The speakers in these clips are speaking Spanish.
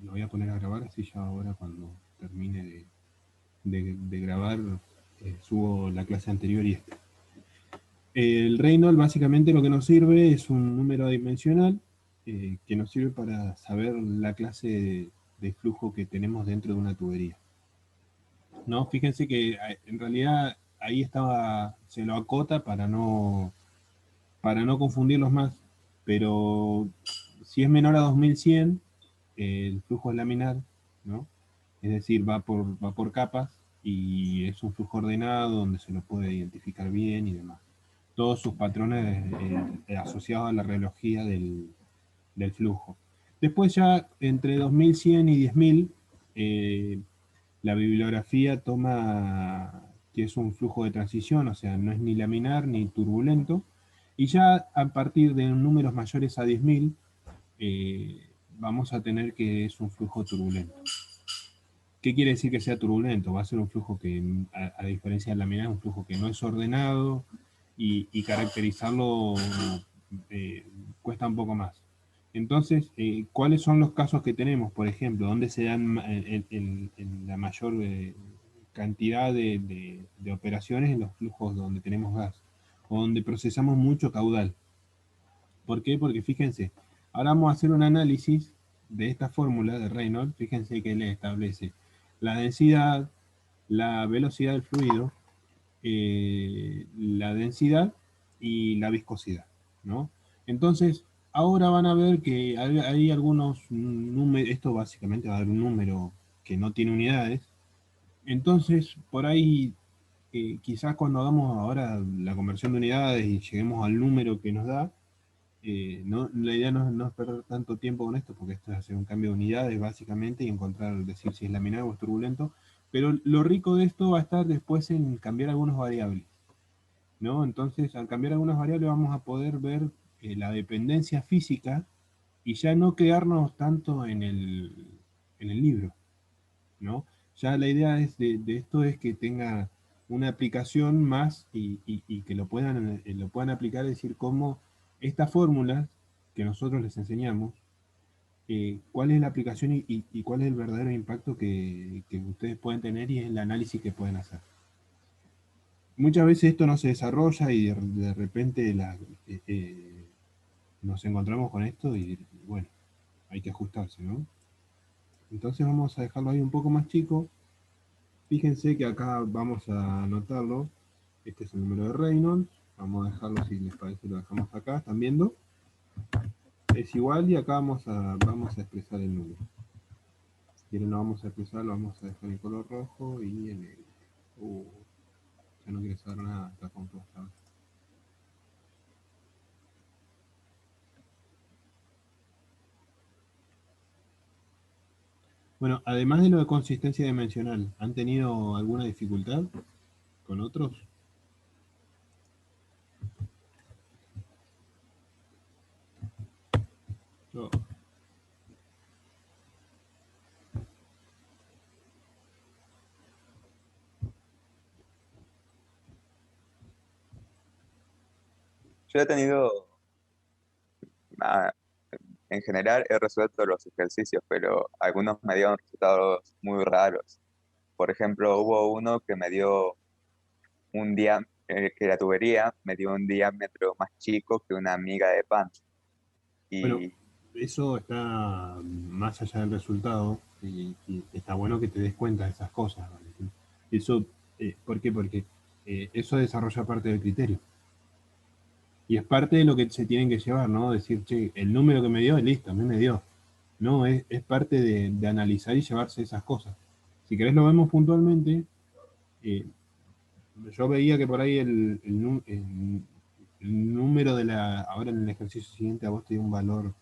lo voy a poner a grabar, así ya ahora cuando termine de grabar subo la clase anterior y esta. El Reynolds básicamente lo que nos sirve es un número dimensional que nos sirve para saber la clase de flujo que tenemos dentro de una tubería. No, fíjense que en realidad ahí estaba, se lo acota para no confundirlos más, pero si es menor a 2100, el flujo es laminar, ¿no? Es decir, va por capas y es un flujo ordenado donde se lo puede identificar bien y demás. Todos sus patrones asociados a la reología del flujo. Después ya entre 2100 y 10000, eh, la bibliografía toma que es un flujo de transición, o sea, no es ni laminar ni turbulento, y ya a partir de números mayores a 10.000 vamos a tener que es un flujo turbulento. ¿Qué quiere decir que sea turbulento? Va a ser un flujo que, a diferencia del laminar, es un flujo que no es ordenado y caracterizarlo eh, cuesta un poco más. Entonces, ¿cuáles son los casos que tenemos? Por ejemplo, ¿dónde se dan en la mayor cantidad de operaciones en los flujos donde tenemos gas? O donde procesamos mucho caudal. ¿Por qué? Porque fíjense, ahora vamos a hacer un análisis de esta fórmula de Reynolds. Fíjense que le establece la densidad, la velocidad del fluido, la densidad y la viscosidad, ¿no? Entonces, ahora van a ver que hay algunos números, esto básicamente va a dar un número que no tiene unidades. Entonces, por ahí, quizás cuando hagamos ahora la conversión de unidades y lleguemos al número que nos da, no, la idea no es perder tanto tiempo con esto, porque esto es hacer un cambio de unidades básicamente y encontrar, decir si es laminar o es turbulento, pero lo rico de esto va a estar después en cambiar algunas variables, ¿no? Entonces, al cambiar algunas variables vamos a poder ver la dependencia física y ya no quedarnos tanto en el libro, ¿no? Ya la idea es de esto es que tenga una aplicación más y que lo puedan aplicar, es decir, cómo estas fórmulas que nosotros les enseñamos, cuál es la aplicación y cuál es el verdadero impacto que ustedes pueden tener y el análisis que pueden hacer. Muchas veces esto no se desarrolla y de repente nos encontramos con esto y bueno, hay que ajustarse, ¿no? Entonces vamos a dejarlo ahí un poco más chico. Fíjense que acá vamos a anotarlo. Este es el número de Reynolds. Vamos a dejarlo, si les parece, lo dejamos acá. ¿Están viendo? Es igual y acá vamos a expresar el número. Si quieren lo vamos a expresar, lo vamos a dejar en color rojo y en negro. Ya no quiere saber nada, está con todo. Bueno, además de lo de consistencia dimensional, ¿han tenido alguna dificultad con otros? Yo, Yo he tenido, ah, en general he resuelto los ejercicios, pero algunos me dieron resultados muy raros. Por ejemplo, hubo uno que me dio que la tubería me dio un diámetro más chico que una miga de pan. bueno, Y eso está más allá del resultado y está bueno que te des cuenta de esas cosas, ¿vale? Eso, ¿por qué? Porque eso desarrolla parte del criterio. Y es parte de lo que se tienen que llevar, ¿no? Decir, che, el número que me dio, listo, a mí me dio. No, es parte de analizar y llevarse esas cosas. Si querés lo vemos puntualmente. eh, yo veía que por ahí el número de la... Ahora en el ejercicio siguiente a vos te dio un valor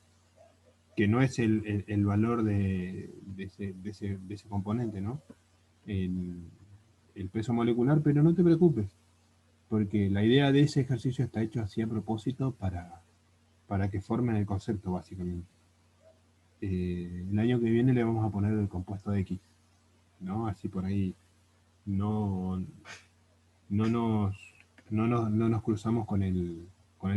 que no es el valor de ese componente, ¿no? El, el peso molecular, pero no te preocupes, porque la idea de ese ejercicio está hecho así a propósito para que formen el concepto, básicamente. El año que viene le vamos a poner el compuesto de X, ¿no? Así por ahí no, no, nos, no nos cruzamos con el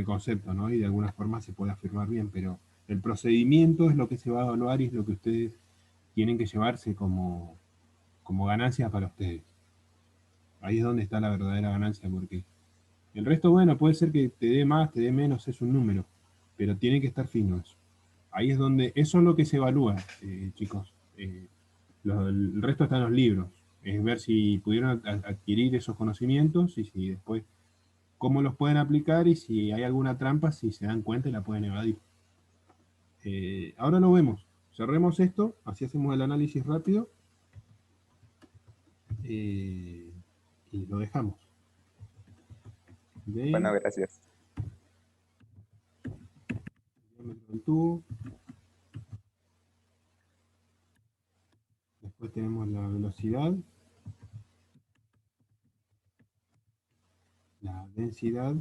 concepto, ¿no? Y de alguna forma se puede afirmar bien, pero el procedimiento es lo que se va a evaluar y es lo que ustedes tienen que llevarse como ganancia para ustedes. Ahí es donde está la verdadera ganancia, porque el resto, bueno, puede ser que te dé más, te dé menos, es un número, pero tiene que estar fino eso. Ahí es donde, eso es lo que se evalúa, chicos. El resto está en los libros. Es ver si pudieron adquirir esos conocimientos y si después cómo los pueden aplicar y si hay alguna trampa, si se dan cuenta y la pueden evadir. Ahora lo vemos. Cerremos esto, así hacemos el análisis rápido y lo dejamos. Bueno, De gracias. diámetro del tubo. Después tenemos la velocidad, la densidad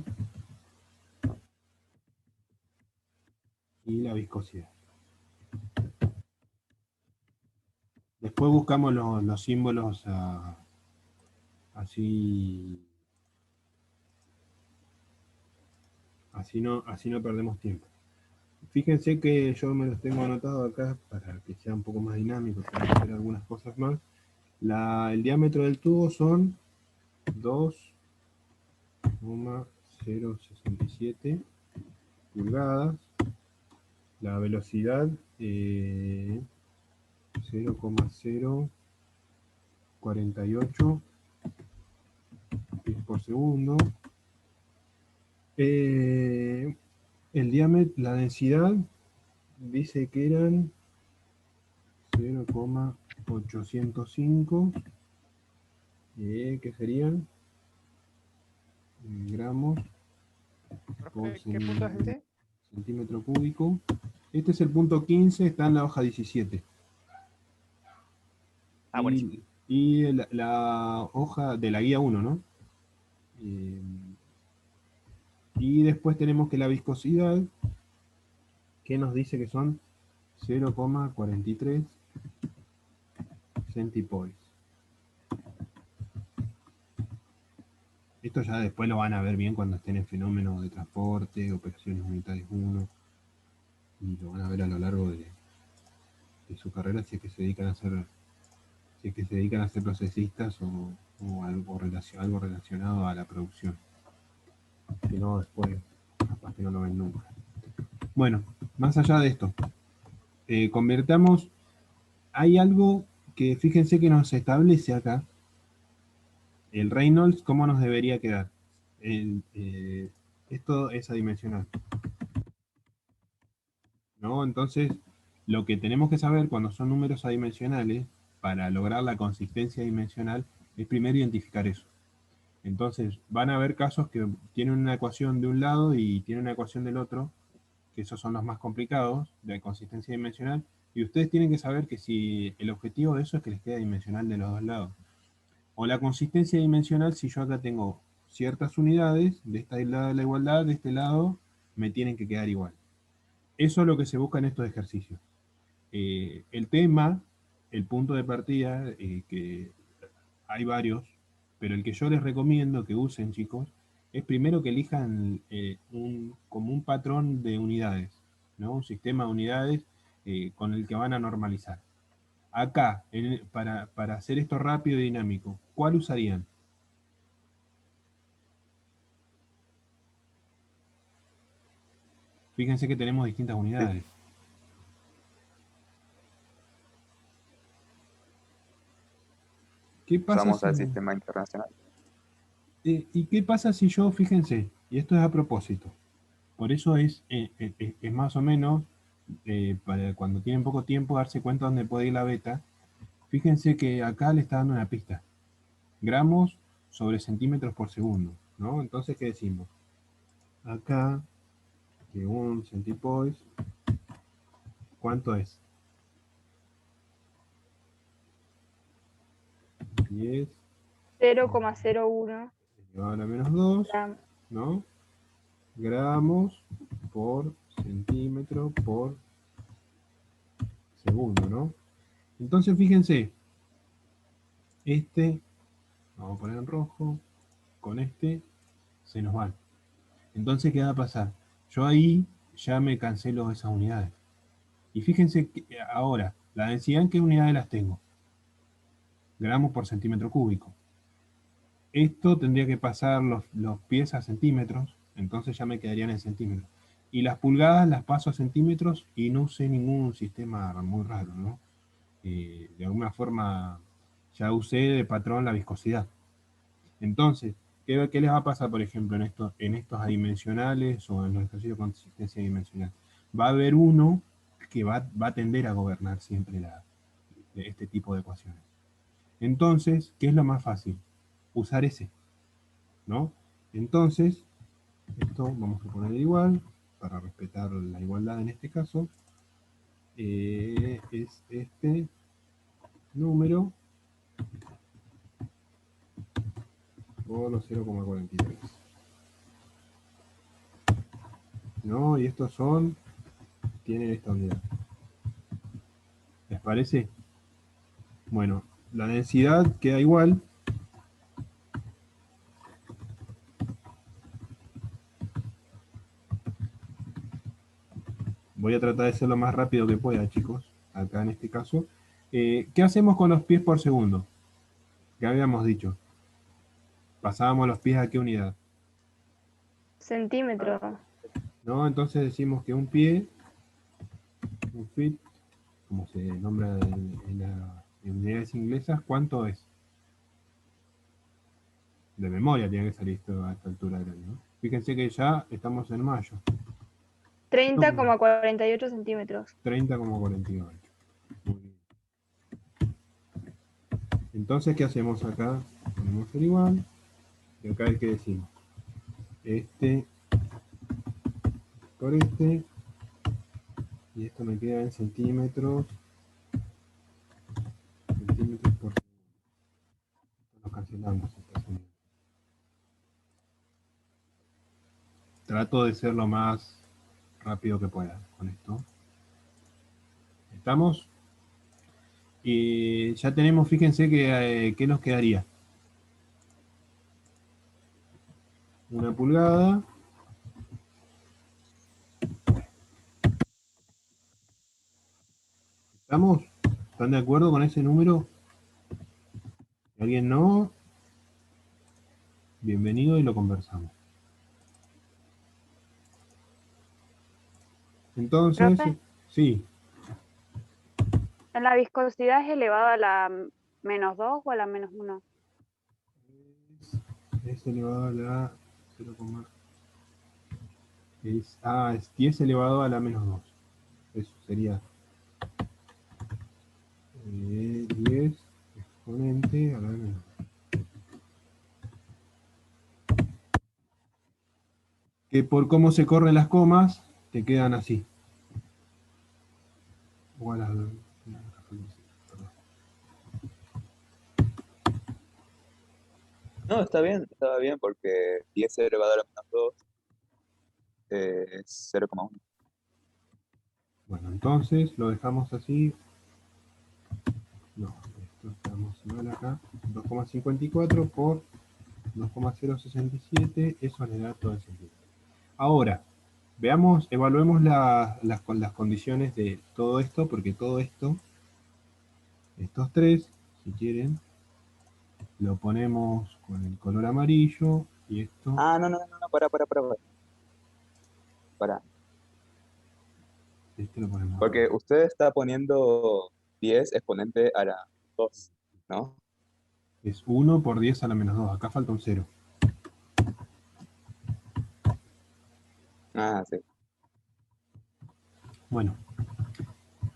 y la viscosidad. Después buscamos los símbolos así, así no perdemos tiempo. Fíjense que yo me los tengo anotado acá para que sea un poco más dinámico, para hacer algunas cosas más. El diámetro del tubo son 2,067 pulgadas. La velocidad 0,048 pies por segundo. El diámetro, la densidad dice que eran 0,805, que serían gramos por Profe, ¿qué punto es este? centímetro cúbico. Este es el punto 15, está en la hoja 17. Ah, buenísimo. Y la hoja de la guía 1, ¿no? Y después tenemos que la viscosidad, que nos dice que son 0,43 centipoise. Esto ya después lo van a ver bien cuando estén en fenómenos de transporte, operaciones unitarias 1, y lo van a ver a lo largo de su carrera si es que se dedican a ser, si es que se dedican a ser procesistas o algo relacionado a la producción. Si no, después capaz que no lo ven nunca. Bueno, más allá de esto, convertamos, hay algo que fíjense que nos establece acá, el Reynolds, cómo nos debería quedar. Esto es adimensional, ¿no? Entonces, lo que tenemos que saber cuando son números adimensionales, para lograr la consistencia dimensional, es primero identificar eso. Entonces, van a haber casos que tienen una ecuación de un lado y tienen una ecuación del otro, que esos son los más complicados, de consistencia dimensional, y ustedes tienen que saber que si el objetivo de eso es que les quede dimensional de los dos lados. O la consistencia dimensional, si yo acá tengo ciertas unidades, de este lado de la igualdad, de este lado, me tienen que quedar igual. Eso es lo que se busca en estos ejercicios. El tema, el punto de partida, que hay varios, pero el que yo les recomiendo que usen, chicos, es primero que elijan como un patrón de unidades, ¿no? Un sistema de unidades con el que van a normalizar. Acá, para hacer esto rápido y dinámico, ¿cuál usarían? Fíjense que tenemos distintas Sí, unidades. ¿Qué pasa usamos si... el sistema internacional. ¿Y qué pasa si yo, fíjense, y esto es a propósito, por eso es más o menos, para cuando tienen poco tiempo, darse cuenta dónde puede ir la beta. Fíjense que acá le está dando una pista. Gramos sobre centímetros por segundo, ¿no? Entonces, ¿qué decimos? Acá, que un centipoise, ¿cuánto es? 10 0,01 elevado a la menos 2, gramos. ¿no? Gramos por centímetro por segundo, ¿no? Entonces, fíjense, este, vamos a poner en rojo, con este se nos van. Entonces, ¿qué va a pasar? Yo ahí ya me cancelo esas unidades. Y fíjense que ahora, La densidad, ¿en qué unidades las tengo? Gramos por centímetro cúbico. Esto tendría que pasar los pies a centímetros, entonces ya me quedarían en centímetros. Y las pulgadas las paso a centímetros y no usé ningún sistema muy raro, ¿no? De alguna forma ya usé de patrón la viscosidad. Entonces, ¿qué les va a pasar, por ejemplo, en estos adimensionales o en los ejercicios de consistencia dimensional? Va a haber uno que va a tender a gobernar siempre este tipo de ecuaciones. Entonces, ¿qué es lo más fácil? Usar ese, ¿no? Entonces, esto vamos a poner igual, para respetar la igualdad en este caso. Es este número por los 0,43. ¿No? Y estos tienen esta unidad. ¿Les parece? Bueno, la densidad queda igual. Voy a tratar de ser lo más rápido que pueda, chicos, acá en este caso. ¿Qué hacemos con los pies por segundo? ¿Qué habíamos dicho? Pasábamos los pies a qué unidad, Centímetro. ¿no? Entonces decimos que un pie, un feet, como se nombra en unidades inglesas, ¿cuánto es? De memoria tiene que salir esto a esta altura del año, ¿no? Fíjense que ya estamos en mayo. 30,48 centímetros. 30,48. Muy bien. Entonces, ¿qué hacemos acá? Ponemos el igual. Y acá es que decimos. Este por este. Y esto me queda en centímetros. Centímetros por segundo. Lo cancelamos estas unidades. Trato de ser lo más rápido que pueda con esto. ¿Estamos? Y ya tenemos, fíjense que ¿qué nos quedaría? Una pulgada. ¿Estamos? ¿Están de acuerdo con ese número? Si alguien no, bienvenido y lo conversamos. Entonces, Profe, sí, ¿la viscosidad es elevada a la -2 o a la -1? es elevado a la 0, es 10 elevado a la -2. Eso sería 10 exponente a la -2. Que por cómo se corren las comas, te quedan así. Igual a No, estaba bien porque 10 elevado a la menos 2 es 0,1. Bueno, entonces lo dejamos así. No, esto estamos mal acá. 2,54 por 2,067, eso le da todo el sentido. Ahora, veamos, evaluemos las condiciones de todo esto, porque todo esto, estos tres, si quieren, lo ponemos con el color amarillo y esto, Ah, no, para. este lo ponemos acá. Porque usted está poniendo 10 exponente a la 2, ¿no? Es 1 por 10 a la -2, acá falta un 0. Ah, sí. Bueno,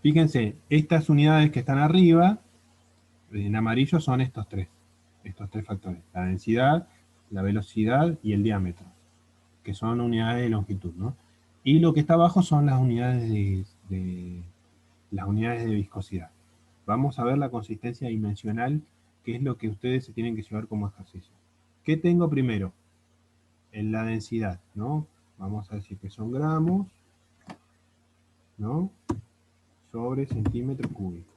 fíjense, estas unidades que están arriba, en amarillo son estos tres factores, la densidad, la velocidad y el diámetro, que son unidades de longitud, ¿no? Y lo que está abajo son las unidades las unidades de viscosidad. Vamos a ver la consistencia dimensional, que es lo que ustedes se tienen que llevar como ejercicio. ¿Qué tengo primero? En la densidad, ¿no? Vamos a decir que son gramos, ¿no? Sobre centímetro cúbico.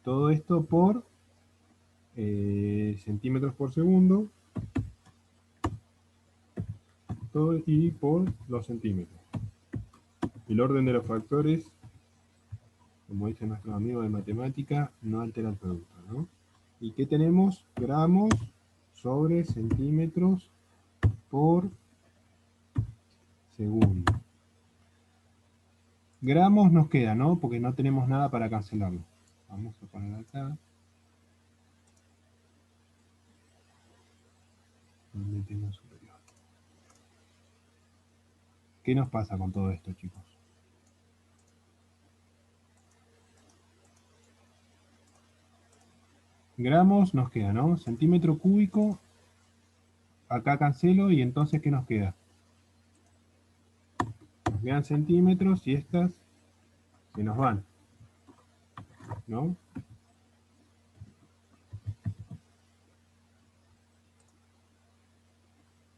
Todo esto por centímetros por segundo y por los centímetros. El orden de los factores Como dice nuestro amigo de matemática, no altera el producto, ¿no? ¿Y qué tenemos? Gramos sobre centímetros por segundo. Gramos nos queda, ¿no? Porque no tenemos nada para cancelarlo. Vamos a poner acá. ¿Dónde tengo superior? ¿Qué nos pasa con todo esto, chicos? Gramos nos queda, ¿no? Centímetro cúbico, acá cancelo y entonces ¿qué nos queda? Nos quedan centímetros y estas se nos van, ¿no?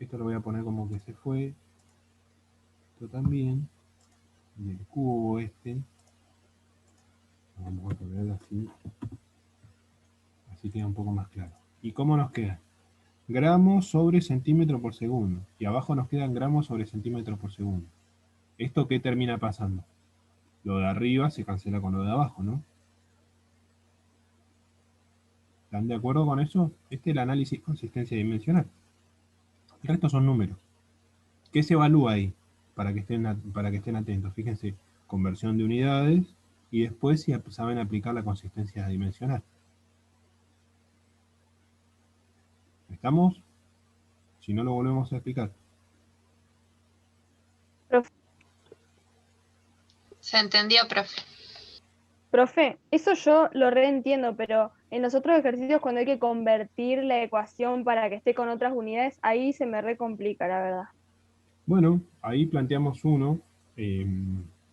Esto lo voy a poner como que se fue, esto también, y el cubo este, lo vamos a poner así, así queda un poco más claro. ¿Y cómo nos queda? Gramos sobre centímetro por segundo, y abajo nos quedan gramos sobre centímetro por segundo. ¿Esto qué termina pasando? Lo de arriba se cancela con lo de abajo, ¿no? ¿Están de acuerdo con eso? Este es el análisis consistencia dimensional. El resto son números. ¿Qué se evalúa ahí? Para que estén atentos. Fíjense, conversión de unidades y después si saben aplicar la consistencia dimensional. ¿Estamos? Si no, lo volvemos a explicar. Profe, Se entendió, profe. profe, eso yo lo reentiendo, pero en los otros ejercicios cuando hay que convertir la ecuación para que esté con otras unidades, ahí se me recomplica, la verdad. Bueno, ahí planteamos uno. Eh,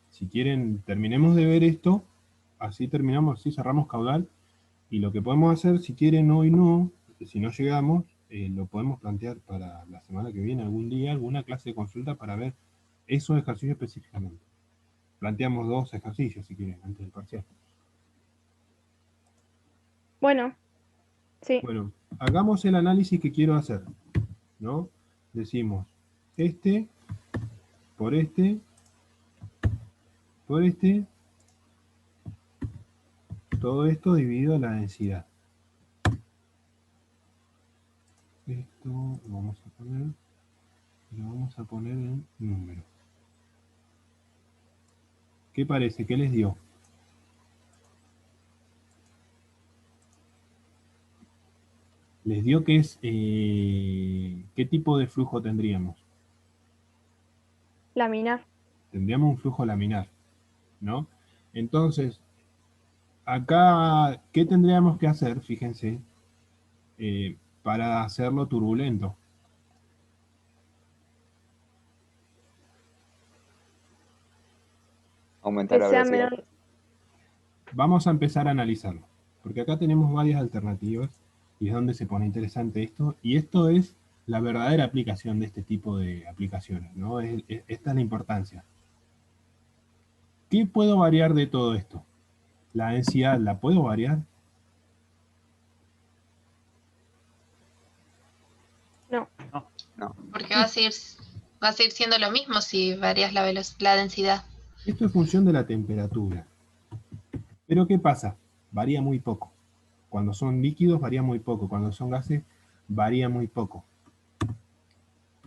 si quieren, terminemos de ver esto. Así terminamos, así cerramos caudal. Y lo que podemos hacer, si quieren hoy no, si no llegamos, lo podemos plantear para la semana que viene, algún día, alguna clase de consulta para ver esos ejercicios específicamente. Planteamos 2 ejercicios, si quieren, antes del parcial. Bueno, sí. Bueno, hagamos el análisis que quiero hacer, ¿no? Decimos, este, por este, por este, todo esto dividido a la densidad. Esto lo vamos a poner en número. ¿Qué parece? ¿Qué les dio? Les dio que es, ¿qué tipo de flujo tendríamos? Laminar. Tendríamos un flujo laminar, ¿no? Entonces, acá, ¿qué tendríamos que hacer? Fíjense, para hacerlo turbulento. Aumentar Que la sea velocidad. menor. Vamos a empezar a analizarlo, porque acá tenemos varias alternativas y es donde se pone interesante esto, y esto es la verdadera aplicación de este tipo de aplicaciones, ¿no? Esta es la importancia. ¿Qué puedo variar de todo esto? ¿La densidad la puedo variar? No. No. Porque va a seguir siendo lo mismo si varias la densidad. Esto es función de la temperatura. Pero ¿qué pasa? Varía muy poco. Cuando son líquidos varía muy poco, cuando son gases varía muy poco.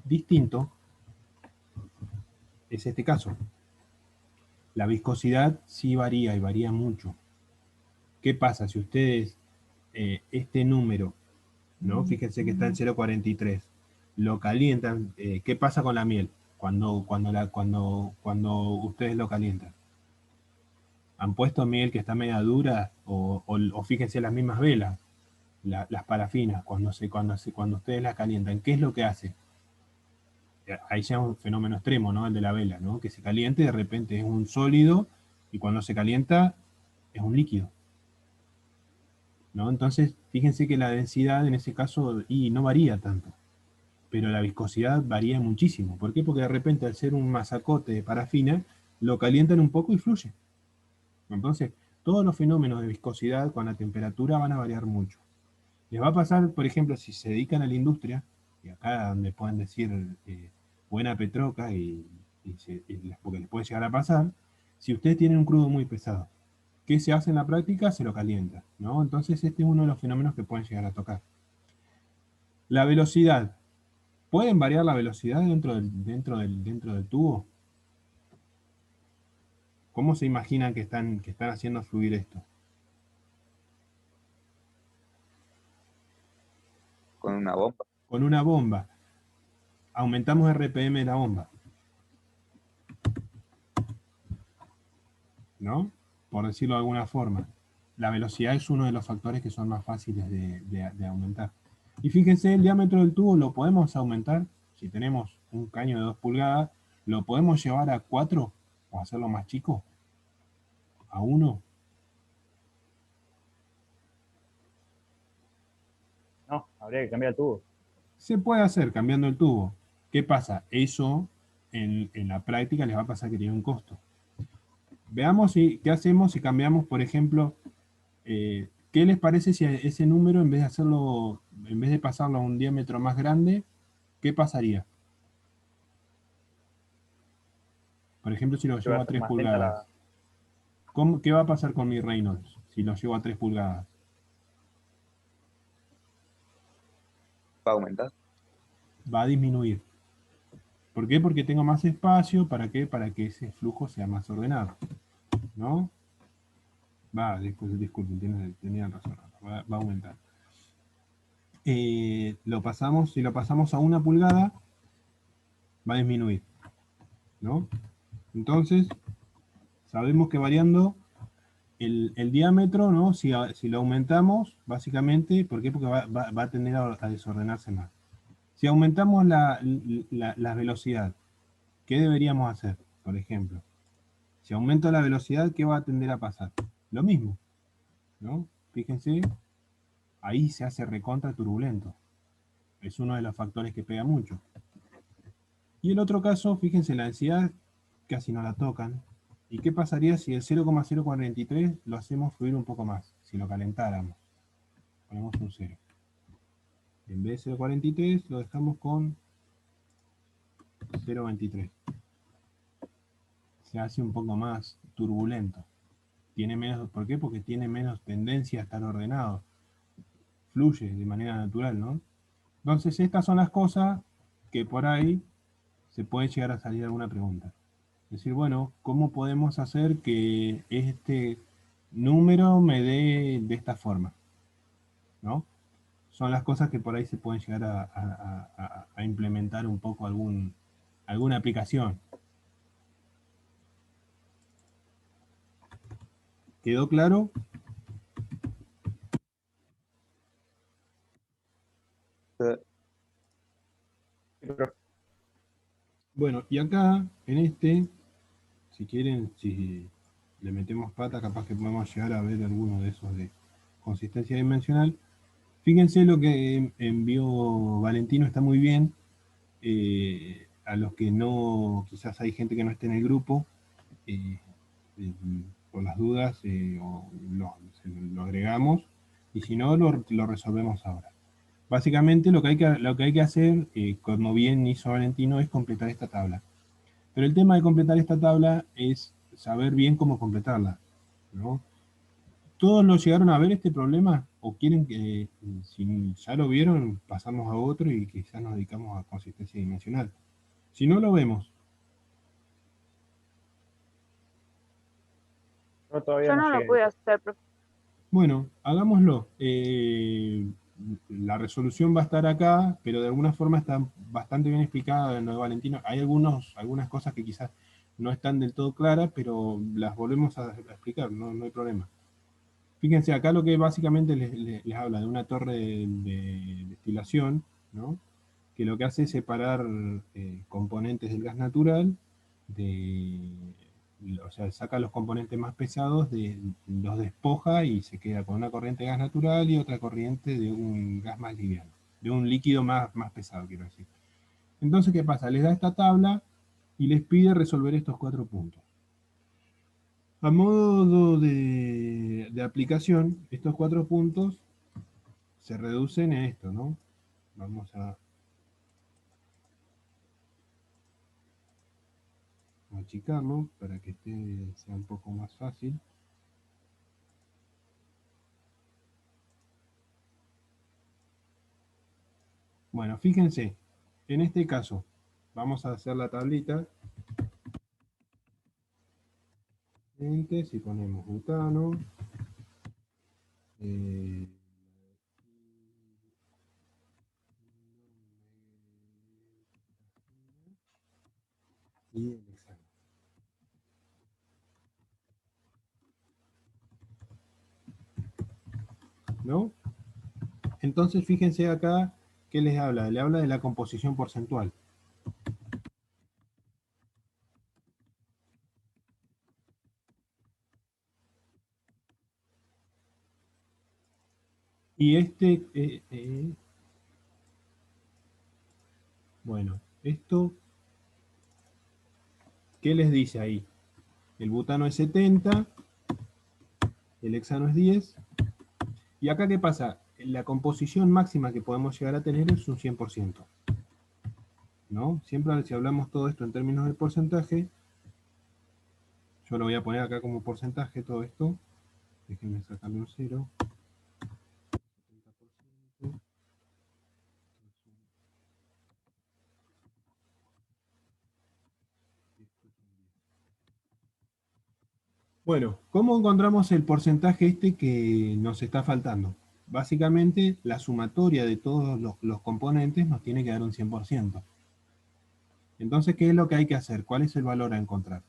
Distinto es este caso. La viscosidad sí varía y varía mucho. ¿Qué pasa si ustedes este número, ¿no? Fíjense que está en 0,43, lo calientan? ¿Qué pasa con la miel cuando ustedes lo calientan? ¿Han puesto miel que está media dura o fíjense las mismas velas, las parafinas, cuando ustedes las calientan? ¿Qué es lo que hace? Ahí ya es un fenómeno extremo, ¿no? El de la vela, ¿no? Que se caliente y de repente es un sólido y cuando se calienta es un líquido, ¿no? Entonces, fíjense que la densidad en ese caso no varía tanto, pero la viscosidad varía muchísimo. ¿Por qué? Porque de repente al ser un masacote de parafina, lo calientan un poco y fluye. Entonces, todos los fenómenos de viscosidad con la temperatura van a variar mucho. Les va a pasar, por ejemplo, si se dedican a la industria, y acá donde pueden decir buena Petroca, porque les puede llegar a pasar, si ustedes tienen un crudo muy pesado, ¿Qué se hace en la práctica? Se lo calienta, ¿no? Entonces este es uno de los fenómenos que pueden llegar a tocar. La velocidad. ¿Pueden variar la velocidad dentro del tubo? ¿Cómo se imaginan que están haciendo fluir esto? Con una bomba. Con una bomba. Aumentamos RPM de la bomba, ¿no? Por decirlo de alguna forma. La velocidad es uno de los factores que son más fáciles de aumentar. Y fíjense, el diámetro del tubo lo podemos aumentar. Si tenemos un caño de 2 pulgadas, lo podemos llevar a 4 o hacerlo más chico, a 1. No, habría que cambiar el tubo. Se puede hacer cambiando el tubo. ¿Qué pasa? Eso en la práctica les va a pasar que tiene un costo. Veamos qué hacemos si cambiamos, por ejemplo, ¿qué les parece si ese número, en vez de pasarlo a un diámetro más grande, qué pasaría? Por ejemplo, si lo Que va llevo a a ser 3 más lenta pulgadas. ¿Qué va a pasar con mi Reynolds si lo llevo a 3 pulgadas? ¿Va a aumentar? Va a disminuir. ¿Por qué? Porque tengo más espacio. ¿Para qué? Para que ese flujo sea más ordenado, ¿no? Disculpen, tenían razón. Va a aumentar. Si lo pasamos a 1 pulgada, va a disminuir, ¿no? Entonces, sabemos que variando el diámetro, ¿no? Si lo aumentamos, básicamente, ¿por qué? Porque va a tender a desordenarse más. Si aumentamos la velocidad, ¿qué deberíamos hacer? Por ejemplo, si aumento la velocidad, ¿qué va a tender a pasar? Lo mismo, ¿no? Fíjense, ahí se hace recontra turbulento. Es uno de los factores que pega mucho. Y el otro caso, fíjense, la densidad casi no la tocan. ¿Y qué pasaría si el 0,043 lo hacemos fluir un poco más? Si lo calentáramos. Ponemos un 0. En vez de 0,43 lo dejamos con 0,23. Se hace un poco más turbulento. Tiene menos, ¿por qué? Porque tiene menos tendencia a estar ordenado. Fluye de manera natural, ¿no? Entonces estas son las cosas que por ahí se puede llegar a salir alguna pregunta. Es decir, bueno, ¿cómo podemos hacer que este número me dé de esta forma? ¿No? Son las cosas que por ahí se pueden llegar a implementar un poco alguna aplicación. ¿Quedó claro? Eh, Sí, pero Bueno, y acá, en este, si quieren, si le metemos pata, capaz que podemos llegar a ver alguno de esos de consistencia dimensional. Fíjense lo que envió Valentino, está muy bien. A los que no, quizás hay gente que no esté en el grupo, eh, eh, por las dudas, lo agregamos, y si no, lo resolvemos ahora. Básicamente lo que hay que hacer, como bien hizo Valentino, es completar esta tabla. Pero el tema de completar esta tabla es saber bien cómo completarla, ¿no? ¿Todos lo llegaron a ver este problema? ¿O quieren que, si ya lo vieron, pasamos a otro y quizás nos dedicamos a consistencia dimensional? Si no lo vemos, yo todavía Yo no no lo llegué a pude eso. hacer, profe. bueno, hagámoslo. La resolución va a estar acá, pero de alguna forma está bastante bien explicada en lo de Valentino. Hay algunas cosas que quizás no están del todo claras, pero las volvemos a explicar, no hay problema. Fíjense, acá lo que básicamente les habla de una torre de destilación, ¿no? Que lo que hace es separar componentes del gas natural, o sea, saca los componentes más pesados, los despoja y se queda con una corriente de gas natural y otra corriente de un gas más liviano, de un líquido más pesado, quiero decir. Entonces, ¿qué pasa? Les da esta tabla y les pide resolver estos 4 puntos. A modo de aplicación, estos 4 puntos se reducen a esto, ¿no? Vamos a achicarlo para que sea un poco más fácil. Bueno, fíjense, en este caso, vamos a hacer la tablita. Si ponemos butano, y el hexano. ¿No? Entonces, fíjense acá, ¿qué les habla? Le habla de la composición porcentual. Y bueno, esto, ¿qué les dice ahí? El butano es 70, el hexano es 10. ¿Y acá qué pasa? La composición máxima que podemos llegar a tener es un 100%. ¿No? Siempre si hablamos todo esto en términos de porcentaje, yo lo voy a poner acá como porcentaje todo esto. Déjenme sacarle un 0. 70%. Bueno, ¿cómo encontramos el porcentaje este que nos está faltando? Básicamente, la sumatoria de todos los componentes nos tiene que dar un 100%. Entonces, ¿qué es lo que hay que hacer? ¿Cuál es el valor a encontrar?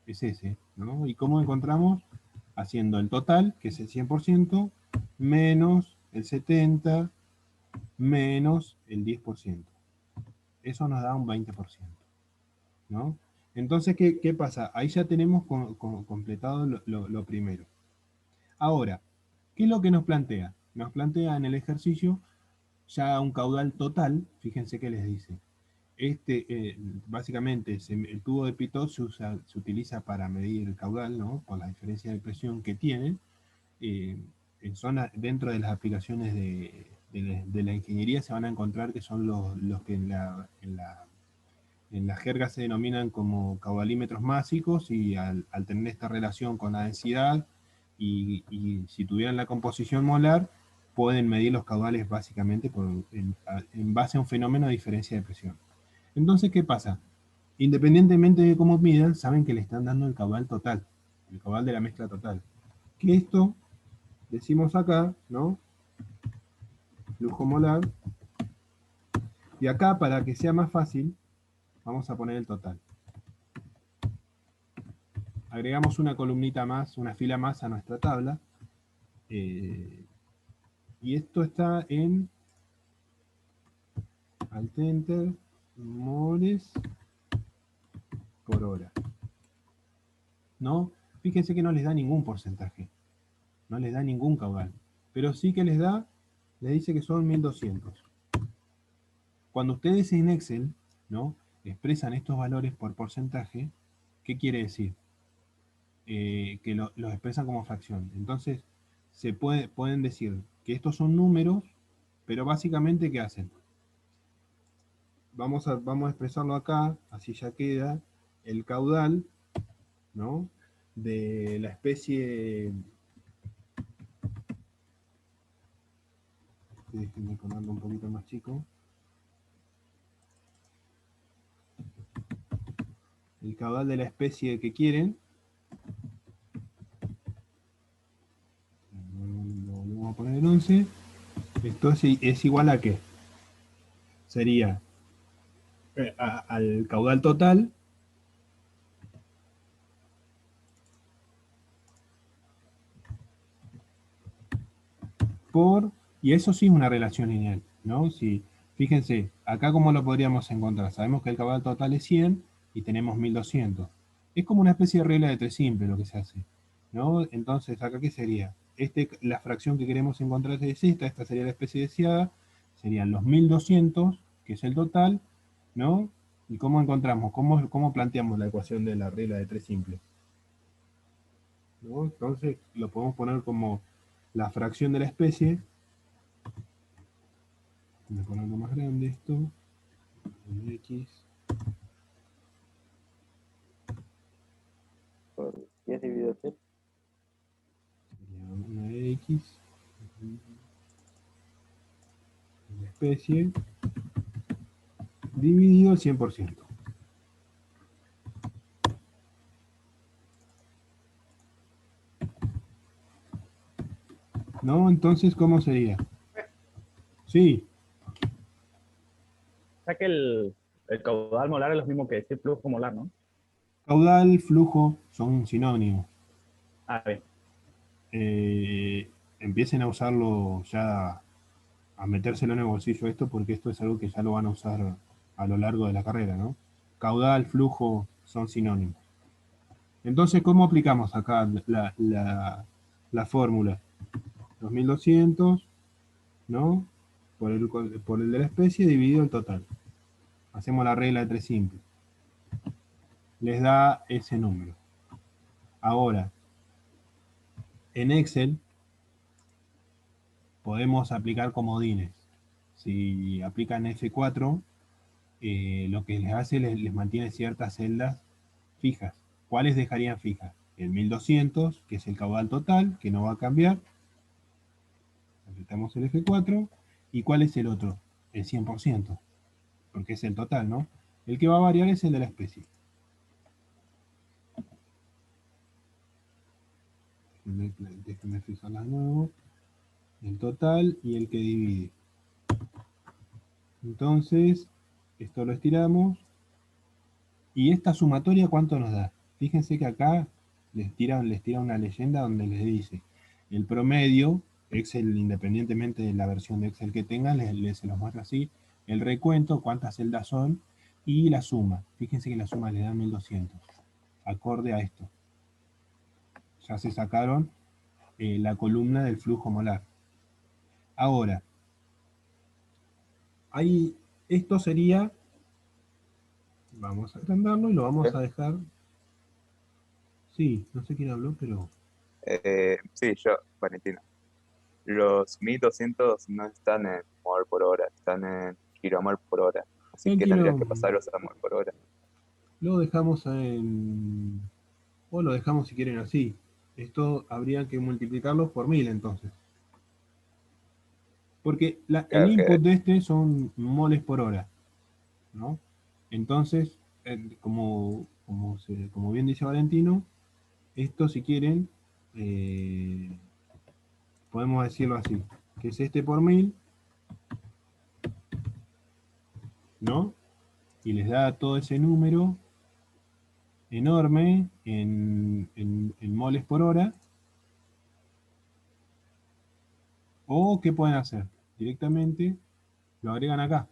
Es ese, ¿no? ¿Y cómo encontramos? Haciendo el total, que es el 100%, menos el 70%, menos el 10%. Eso nos da un 20%, ¿no? Entonces, ¿qué pasa? Ahí ya tenemos completado lo primero. Ahora, ¿qué es lo que nos plantea? Nos plantea en el ejercicio ya un caudal total. Fíjense que les dice. Básicamente, el tubo de Pitot se utiliza para medir el caudal, ¿no? Por la diferencia de presión que tiene. En dentro de las aplicaciones de la ingeniería se van a encontrar que son los que en la jerga se denominan como caudalímetros másicos, y al tener esta relación con la densidad y si tuvieran la composición molar, pueden medir los caudales básicamente en base a un fenómeno de diferencia de presión. Entonces, ¿qué pasa? Independientemente de cómo midan, saben que le están dando el caudal total, el caudal de la mezcla total. Que esto, decimos acá, ¿no? Flujo molar. Y acá, para que sea más fácil, vamos a poner el total. Agregamos una columnita más, una fila más a nuestra tabla. Y esto está en alt enter, moles por hora. ¿No? Fíjense que no les da ningún porcentaje. No les da ningún caudal. Pero sí que les dice que son 1200. Cuando ustedes en Excel, ¿no?, expresan estos valores por porcentaje, ¿qué quiere decir? Que los expresan como fracción. Entonces, pueden decir que estos son números, pero básicamente, ¿qué hacen? Vamos a expresarlo acá, así ya queda el caudal, ¿no?, de la especie. Déjenme ponerlo un poquito más chico. El caudal de la especie que quieren. Lo volvemos a poner en 11. Esto es igual a ¿qué? Sería al caudal total y eso sí es una relación lineal, ¿no? Si, fíjense, acá cómo lo podríamos encontrar. Sabemos que el caudal total es 100 y tenemos 1200. Es como una especie de regla de tres simple lo que se hace, ¿no? Entonces, ¿acá qué sería? La fracción que queremos encontrar es esta sería la especie deseada, serían los 1200, que es el total, ¿no? ¿Y cómo encontramos? ¿Cómo planteamos la ecuación de la regla de tres simple? ¿No? Entonces, lo podemos poner como la fracción de la especie. Voy a ponerlo más grande esto. X. Por 10 dividido 7. Sería una X. La especie. dividido el 100%. ¿No? Entonces, ¿cómo sería? Sí, O sea que el caudal molar es lo mismo que decir flujo molar, ¿no? caudal, flujo son sinónimos. Ah, bien. Empiecen a usarlo ya, a metérselo en el bolsillo esto, porque esto es algo que ya lo van a usar a lo largo de la carrera, ¿no? Caudal, flujo son sinónimos. Entonces, ¿cómo aplicamos acá la fórmula? 2200, ¿no? Por el de la especie dividido el total. Hacemos la regla de 3 simple. Les da ese número. Ahora, en Excel podemos aplicar comodines. Si aplican F4, lo que les hace les mantiene ciertas celdas fijas. ¿Cuáles dejarían fijas? El 1200, que es el caudal total, que no va a cambiar. Apretamos el F4. ¿Y cuál es el otro? El 100%, porque es el total, ¿no? El que va a variar es el de la especie. Déjenme fijarla de nuevo. El total y el que divide. Entonces, esto lo estiramos. ¿Y esta sumatoria cuánto nos da? Fíjense que acá les tira una leyenda donde les dice el promedio, Excel independientemente de la versión de Excel que tengan, se los muestra así, el recuento, cuántas celdas son, y la suma. Fíjense que la suma le da 1200, acorde a esto. Ya se sacaron la columna del flujo molar. Ahora, ahí, esto sería, vamos a agrandarlo y lo vamos a dejar. Sí, no sé quién habló, pero Sí, yo, Valentina. Los 1200 no están en mol por hora, están en kilomol por hora. Así el que tendrías kilo que pasarlos a mol por hora. lo dejamos o lo dejamos si quieren así. Esto habría que multiplicarlo por 1000 entonces. Porque el Claro que, input de este son moles por hora, ¿no? Entonces, como bien dice Valentino, esto si quieren, podemos decirlo así, que es este por 1000, ¿no? Y les da todo ese número enorme en moles por hora. O, ¿qué pueden hacer? Directamente lo agregan acá.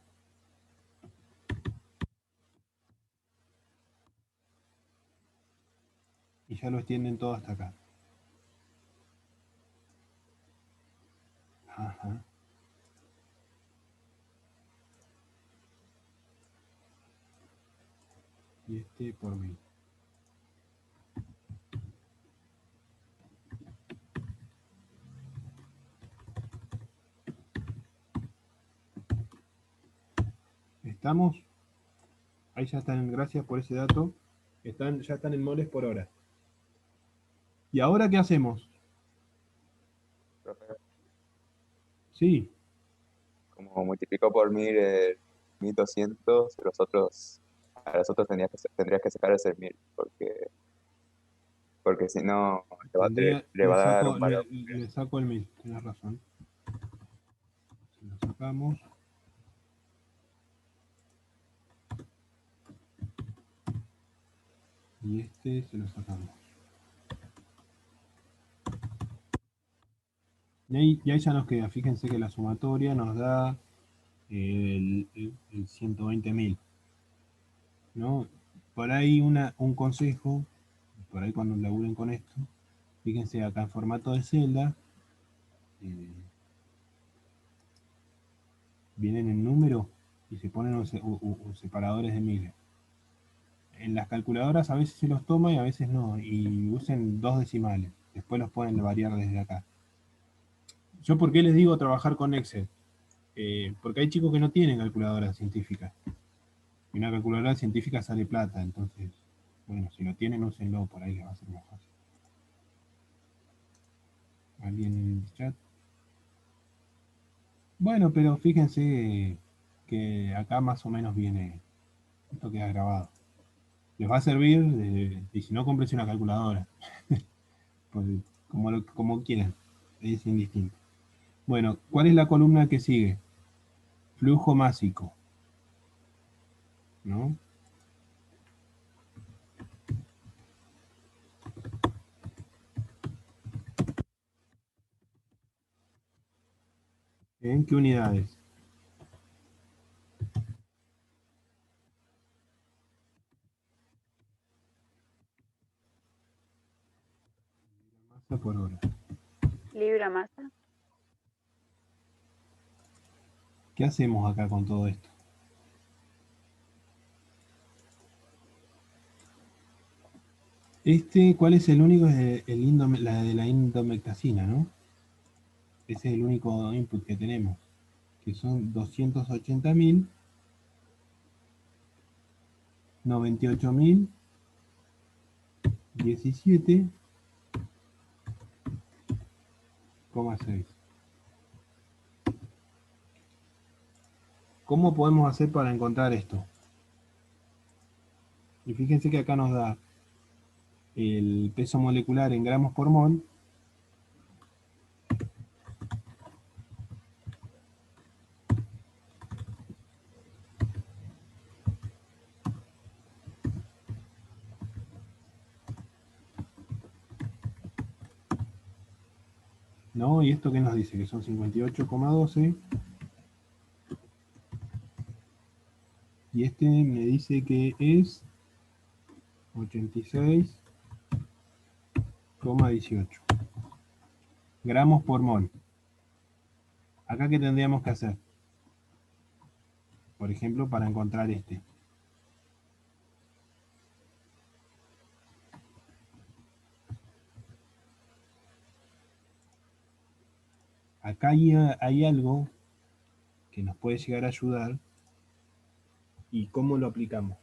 Y ya lo extienden todo hasta acá. Ajá. Y este por 1000. ¿Estamos? Ahí ya están, gracias por ese dato. Ya están en moles por hora. ¿Y ahora qué hacemos? profe, Sí, como multiplicó por 1000 1200, a los otros tendrías que sacar ese 1000, porque si no le va a dar un valor. le saco el 1000. Tienes razón. Si lo sacamos. Y este se lo sacamos. Y ahí ya nos queda. Fíjense que la sumatoria nos da el 120.000. ¿No? Por ahí un consejo, por ahí cuando laburen con esto, fíjense acá en formato de celda, vienen en número y se ponen separadores de miles. En las calculadoras a veces se los toma y a veces no, y usen 2 decimales. Después los pueden variar desde acá. ¿Yo por qué les digo trabajar con Excel? Porque hay chicos que no tienen calculadora científica. Y una calculadora científica sale plata, entonces, bueno, si lo tienen, úsenlo, por ahí les va a ser más fácil. ¿Alguien en el chat? Bueno, pero fíjense que acá más o menos viene, esto queda grabado. Les va a servir, y si no, cómprense una calculadora. Pues, como quieran, es indistinto. Bueno, ¿cuál es la columna que sigue? Flujo másico, ¿no? ¿En qué unidades? Masa por hora. Libra masa. ¿Qué hacemos acá con todo esto? ¿Cuál es el único? Es la de la indomethacina, ¿no? Ese es el único input que tenemos, que son 280.000, 98.000, 17,6. ¿Cómo podemos hacer para encontrar esto? Y fíjense que acá nos da el peso molecular en gramos por mol. ¿No? ¿Y esto qué nos dice? Que son 58,12. Y este me dice que es 86,18 gramos por mol. Acá, ¿qué tendríamos que hacer? Por ejemplo, para encontrar este. Acá hay algo que nos puede llegar a ayudar. ¿Y cómo lo aplicamos?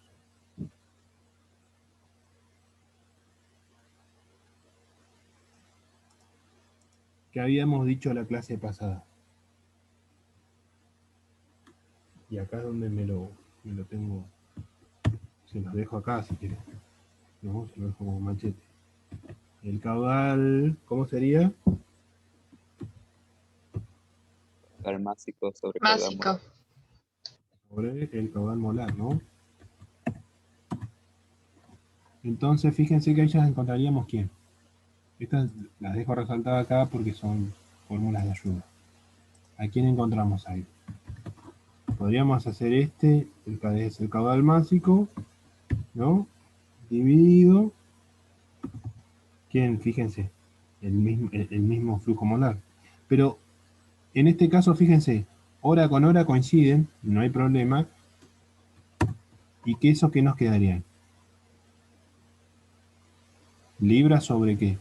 Que habíamos dicho la clase pasada. Y acá es donde me lo tengo. Se los dejo acá si quieren. No, se lo dejo como machete. El caudal, ¿cómo sería? Caudal másico sobre caudal Másico. molar. Sobre el caudal molar, ¿no? Entonces, fíjense que ahí ya encontraríamos quién. Estas las dejo resaltadas acá porque son fórmulas de ayuda. ¿A quién encontramos ahí? Podríamos hacer es el caudal másico, ¿no? Dividido. ¿Quién? Fíjense, el mismo flujo molar. Pero en este caso, fíjense, hora con hora coinciden, no hay problema. ¿Y qué eso qué nos quedarían? ¿Libra sobre qué?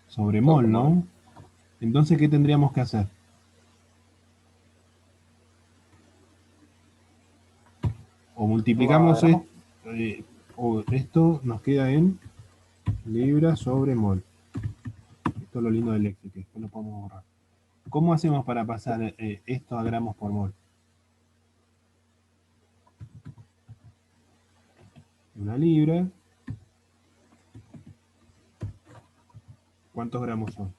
Sobre mol, ¿no? Entonces, ¿qué tendríamos que hacer? O multiplicamos o esto nos queda en libra sobre mol. Esto es lo lindo del léxico, que después lo podemos borrar. ¿Cómo hacemos para pasar esto a gramos por mol? Una libra. ¿Cuántos gramos son?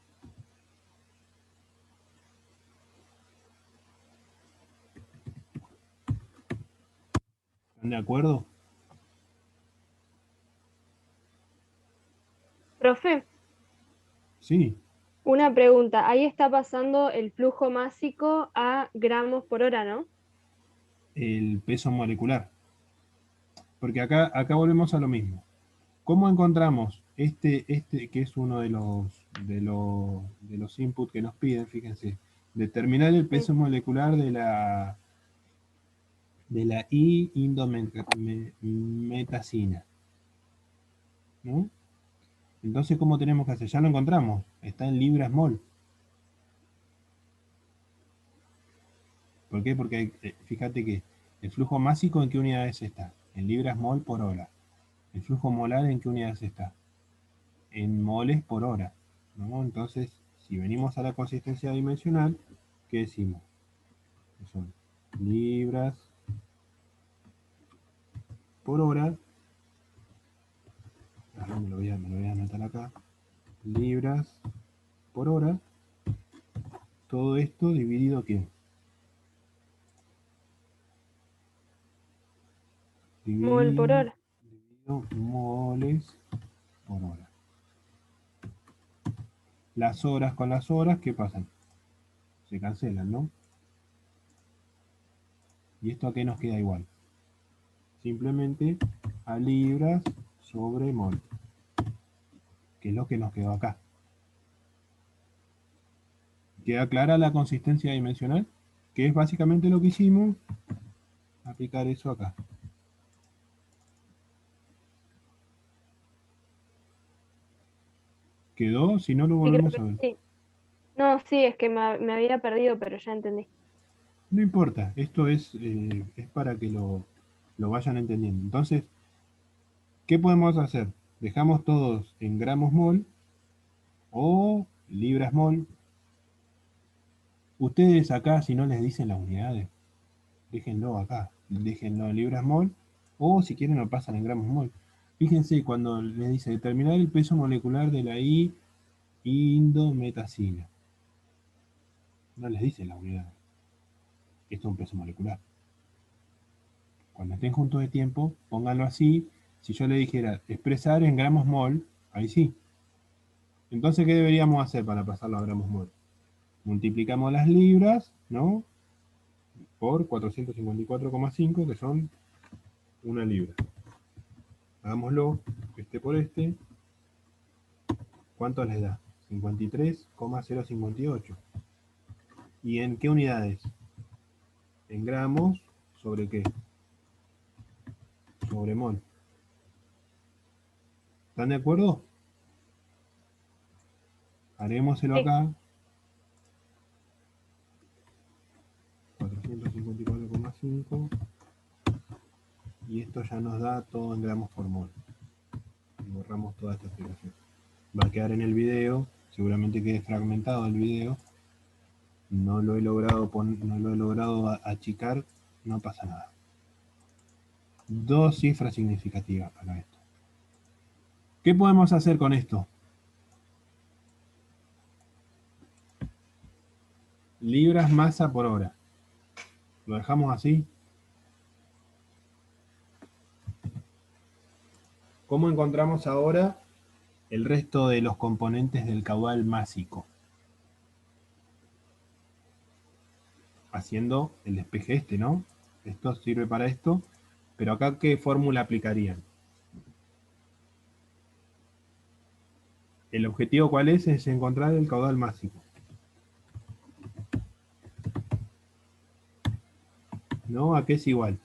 ¿Están de acuerdo? Profe, Sí. una pregunta. Ahí está pasando el flujo másico a gramos por hora, ¿no? El peso molecular. Porque acá volvemos a lo mismo. ¿Cómo encontramos este que es uno de los inputs que nos piden? Fíjense, determinar el peso molecular de la indometacina, ¿no? Entonces, ¿cómo tenemos que hacer? Ya lo encontramos, está en libras mol. ¿Por qué? Porque fíjate que el flujo másico, ¿en qué unidades está? En libras mol por hora. El flujo molar, ¿en qué unidades está? En moles por hora, ¿no? Entonces, si venimos a la consistencia dimensional, ¿qué decimos? que son libras por hora. Ahora me lo voy a anotar acá. Libras por hora. Todo esto dividido ¿qué? Mol por hora. Dividido moles por hora. Las horas con las horas, ¿qué pasan? Se cancelan, ¿no? ¿Y esto a qué nos queda igual? Simplemente a libras sobre mol, que es lo que nos quedó acá. ¿Queda clara la consistencia dimensional? Que es básicamente lo que hicimos, aplicar eso acá. ¿Quedó? Si no, lo Sí, creo volvemos que a ver. sí. No, sí, es que me había perdido, pero ya entendí. No importa, esto es para que lo vayan entendiendo. Entonces, ¿qué podemos hacer? Dejamos todos en gramos mol o libras mol. Ustedes acá, si no les dicen las unidades, déjenlo acá, déjenlo en libras mol, o si quieren lo pasan en gramos mol. Fíjense cuando les dice determinar el peso molecular de la indometacina. No les dice la unidad. Esto es un peso molecular. Cuando estén juntos de tiempo, pónganlo así. Si yo le dijera expresar en gramos mol, ahí sí. Entonces, ¿qué deberíamos hacer para pasarlo a gramos mol? Multiplicamos las libras, ¿no? Por 454,5, que son una libra. Hagámoslo, este por este. ¿Cuánto les da? 53,058. ¿Y en qué unidades? En gramos, ¿sobre qué? Sobre mol. ¿Están de acuerdo? Harémoselo Sí. acá. 454,5. Y esto ya nos da todo en gramos por mol. Y borramos toda esta explicación. Va a quedar en el video, seguramente quede fragmentado el video. No lo he logrado achicar, no pasa nada. Dos cifras significativas para esto. ¿Qué podemos hacer con esto? Libras masa por hora. ¿Lo dejamos así? ¿Cómo encontramos ahora el resto de los componentes del caudal másico? Haciendo el despeje este, ¿no? Esto sirve para esto, pero acá ¿qué fórmula aplicarían? ¿El objetivo cuál es? Es encontrar el caudal másico. ¿No? ¿A qué es igual?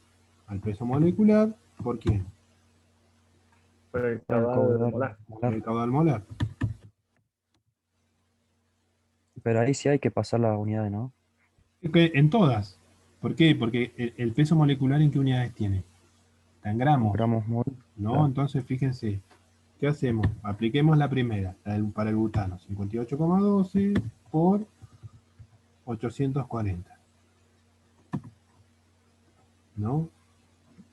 Al peso molecular, ¿por quién? Por el El caudal caudal molar. ¿Por el molar. caudal molar? Pero ahí sí hay que pasar las unidades, ¿no? En todas. ¿Por qué? Porque el peso molecular ¿en qué unidades tiene? Está en gramos, Gramos mol. ¿no? Claro. Entonces, fíjense, ¿qué hacemos? Apliquemos la primera, para el butano, 58,12 por 840, ¿no?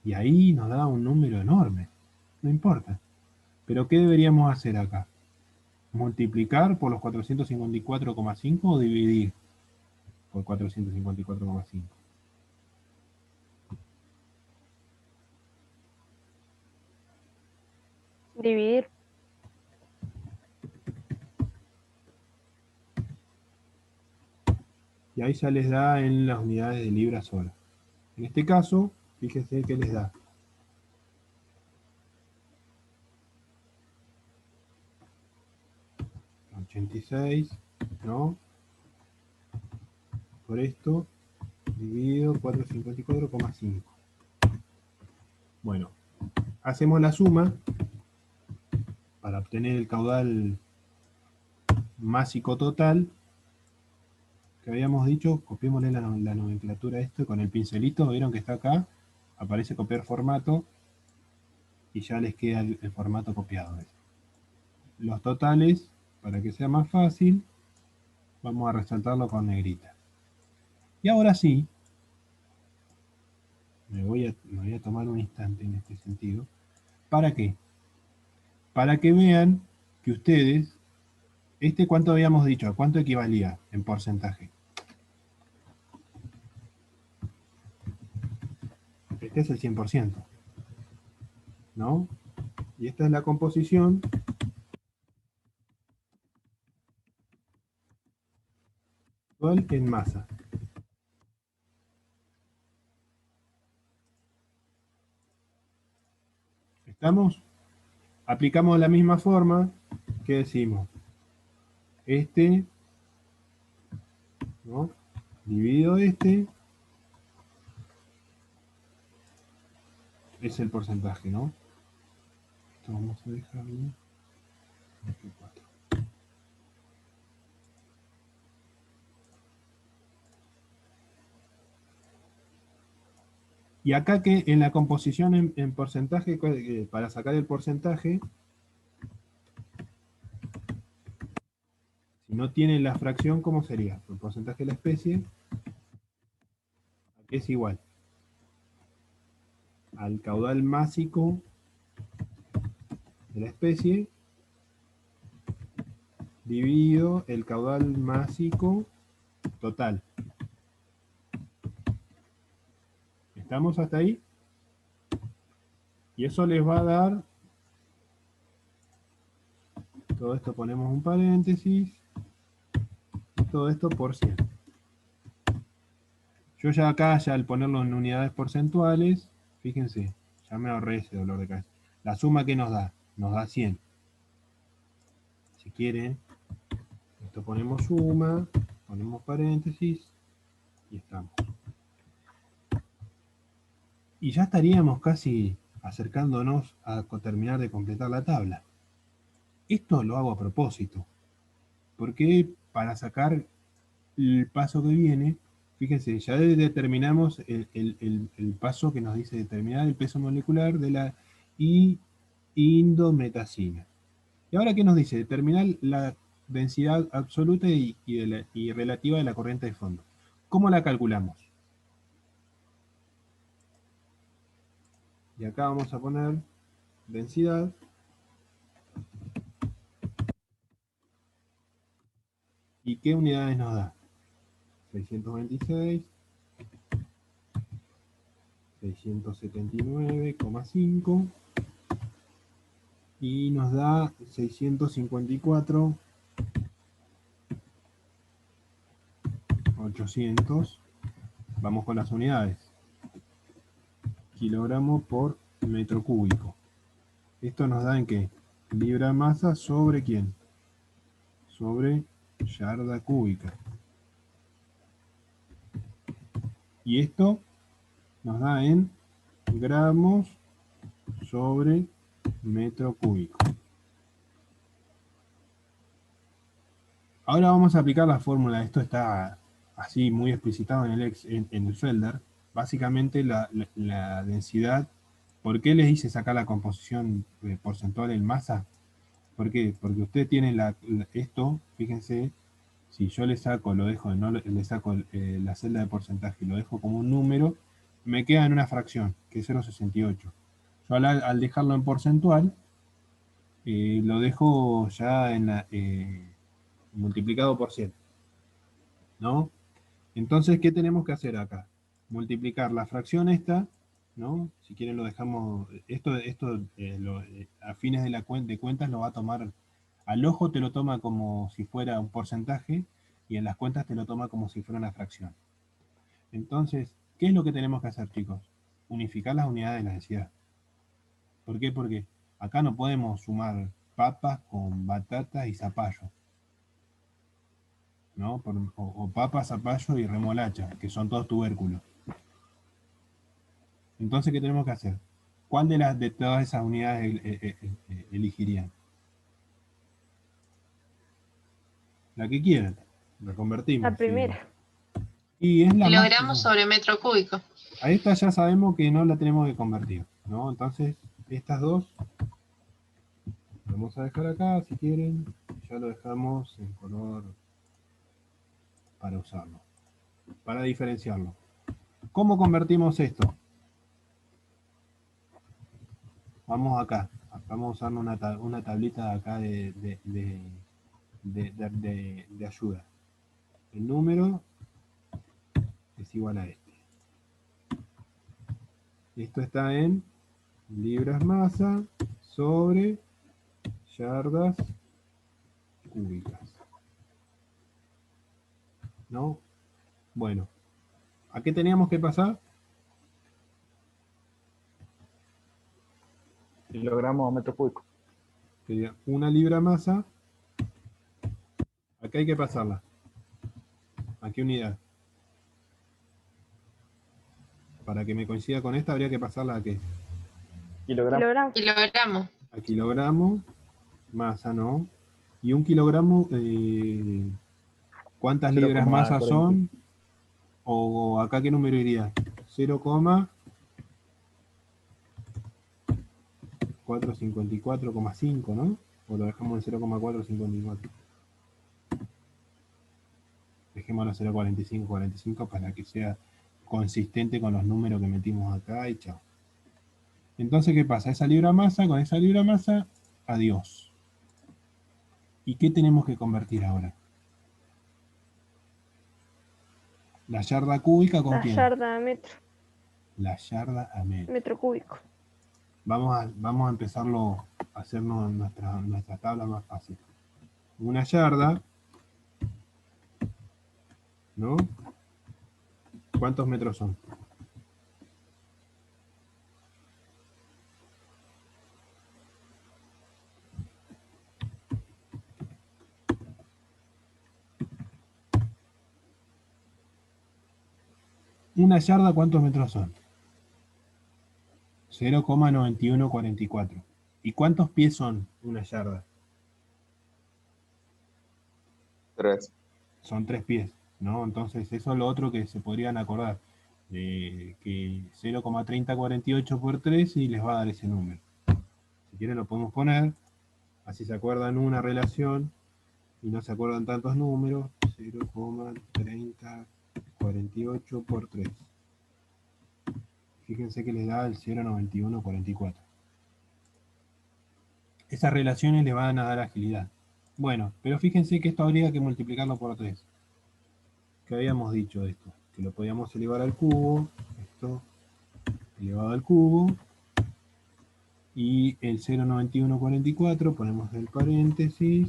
Y ahí nos da un número enorme, no importa. Pero ¿qué deberíamos hacer acá? ¿Multiplicar por los 454,5 o dividir por 454,5? Dividir. Y ahí ya les da en las unidades de libras hora. En este caso, fíjense que les da 86, ¿no? Por esto, dividido 454,5. Bueno, hacemos la suma para obtener el caudal másico total que habíamos dicho. Copiémosle la nomenclatura a esto con el pincelito. Vieron que está acá, aparece copiar formato y ya les queda el formato copiado. Los totales, para que sea más fácil, vamos a resaltarlo con negrita. Y ahora sí, me voy a tomar un instante en este sentido. ¿Para qué? Para que vean que ustedes, ¿cuánto habíamos dicho? ¿A cuánto equivalía en porcentaje? Este es el 100%, ¿no? Y esta es la composición actual en masa. ¿Estamos? Aplicamos la misma forma que decimos. ¿No? Dividido es el porcentaje, ¿no? Esto vamos a dejarlo. 24. Y acá que en la composición en porcentaje, para sacar el porcentaje, si no tiene la fracción, ¿cómo sería? El porcentaje de la especie, aquí es igual al caudal másico de la especie dividido el caudal másico total. ¿Estamos hasta ahí? Y eso les va a dar, todo esto ponemos un paréntesis, y todo esto por 100. Yo ya acá, ya al ponerlo en unidades porcentuales, fíjense, ya me ahorré ese dolor de cabeza. La suma que nos da 100. Si quieren, esto ponemos suma, ponemos paréntesis, y estamos. Y ya estaríamos casi acercándonos a terminar de completar la tabla. Esto lo hago a propósito, porque para sacar el paso que viene, fíjense, ya determinamos el paso que nos dice determinar el peso molecular de la indometacina. ¿Y ahora qué nos dice? Determinar la densidad absoluta y relativa de la corriente de fondo. ¿Cómo la calculamos? Y acá vamos a poner densidad. ¿Y qué unidades nos da? 626, 679,5 y nos da 654, 800. Vamos con las unidades. Kilogramo por metro cúbico. Esto nos da en qué? Libra masa sobre ¿quién? Sobre yarda cúbica. Y esto nos da en gramos sobre metro cúbico. Ahora vamos a aplicar la fórmula. Esto está así muy explicitado en el Felder. Básicamente la densidad. ¿Por qué les hice sacar la composición porcentual en masa? ¿Por qué? Porque usted tiene esto, fíjense, si yo le saco, lo dejo, no le saco la celda de porcentaje y lo dejo como un número, me queda en una fracción, que es 0,68. Yo al dejarlo en porcentual, lo dejo ya multiplicado por 100. ¿No? Entonces, ¿qué tenemos que hacer acá? Multiplicar la fracción esta, ¿no? Si quieren lo dejamos, esto a fines de cuentas lo va a tomar, al ojo te lo toma como si fuera un porcentaje y en las cuentas te lo toma como si fuera una fracción. Entonces, ¿qué es lo que tenemos que hacer, chicos? Unificar las unidades de la densidad. ¿Por qué? Porque acá no podemos sumar papas con batatas y zapallo, ¿no? O papas, zapallo y remolacha, que son todos tubérculos. Entonces, ¿qué tenemos que hacer? ¿Cuál de todas esas unidades elegirían? La que quieran. La convertimos. La primera. Y es la Kilogramos sobre metro cúbico. A esta ya sabemos que no la tenemos que convertir, ¿no? Entonces, estas dos vamos a dejar acá, si quieren. Ya lo dejamos en color para usarlo, para diferenciarlo. ¿Cómo convertimos esto? Vamos acá. Vamos a usar una tablita acá de ayuda. El número es igual a este. Esto está en libras masa sobre yardas cúbicas. ¿No? Bueno, ¿a qué teníamos que pasar? Kilogramos o metro cúbico. Sería una libra masa. Acá hay que pasarla. ¿A qué unidad? Para que me coincida con esta habría que pasarla a qué? Kilogramos. Kilogramos. Kilogramo. A kilogramo, masa, ¿no? Y un kilogramo, ¿cuántas libras masa 0,40. son? O acá, ¿qué número iría? 0,454,5, ¿no? O lo dejamos en 0,454. Dejémoslo 0,4545 para que sea consistente con los números que metimos acá y chao. Entonces, ¿qué pasa? Esa libra masa, con esa libra masa, adiós. ¿Y qué tenemos que convertir ahora? La yarda cúbica, ¿con La quién? yarda a metro. La yarda a metro. Metro cúbico. Vamos a empezarlo a hacernos nuestra tabla más fácil. Una yarda, ¿no? ¿Cuántos metros son? Una yarda, ¿cuántos metros son? 0,9144. ¿Y cuántos pies son una yarda? 3. Son 3 pies, ¿no? Entonces eso es lo otro que se podrían acordar. Que 0,3048 por 3 y les va a dar ese número. Si quieren lo podemos poner, así se acuerdan una relación y no se acuerdan tantos números. 0,3048 por 3. Fíjense que les da el 0,9144. Esas relaciones le van a dar agilidad. Bueno, pero fíjense que esto habría que multiplicarlo por 3. ¿Qué habíamos dicho de esto? Que lo podíamos elevar al cubo, esto elevado al cubo, y el 0,9144 ponemos el paréntesis,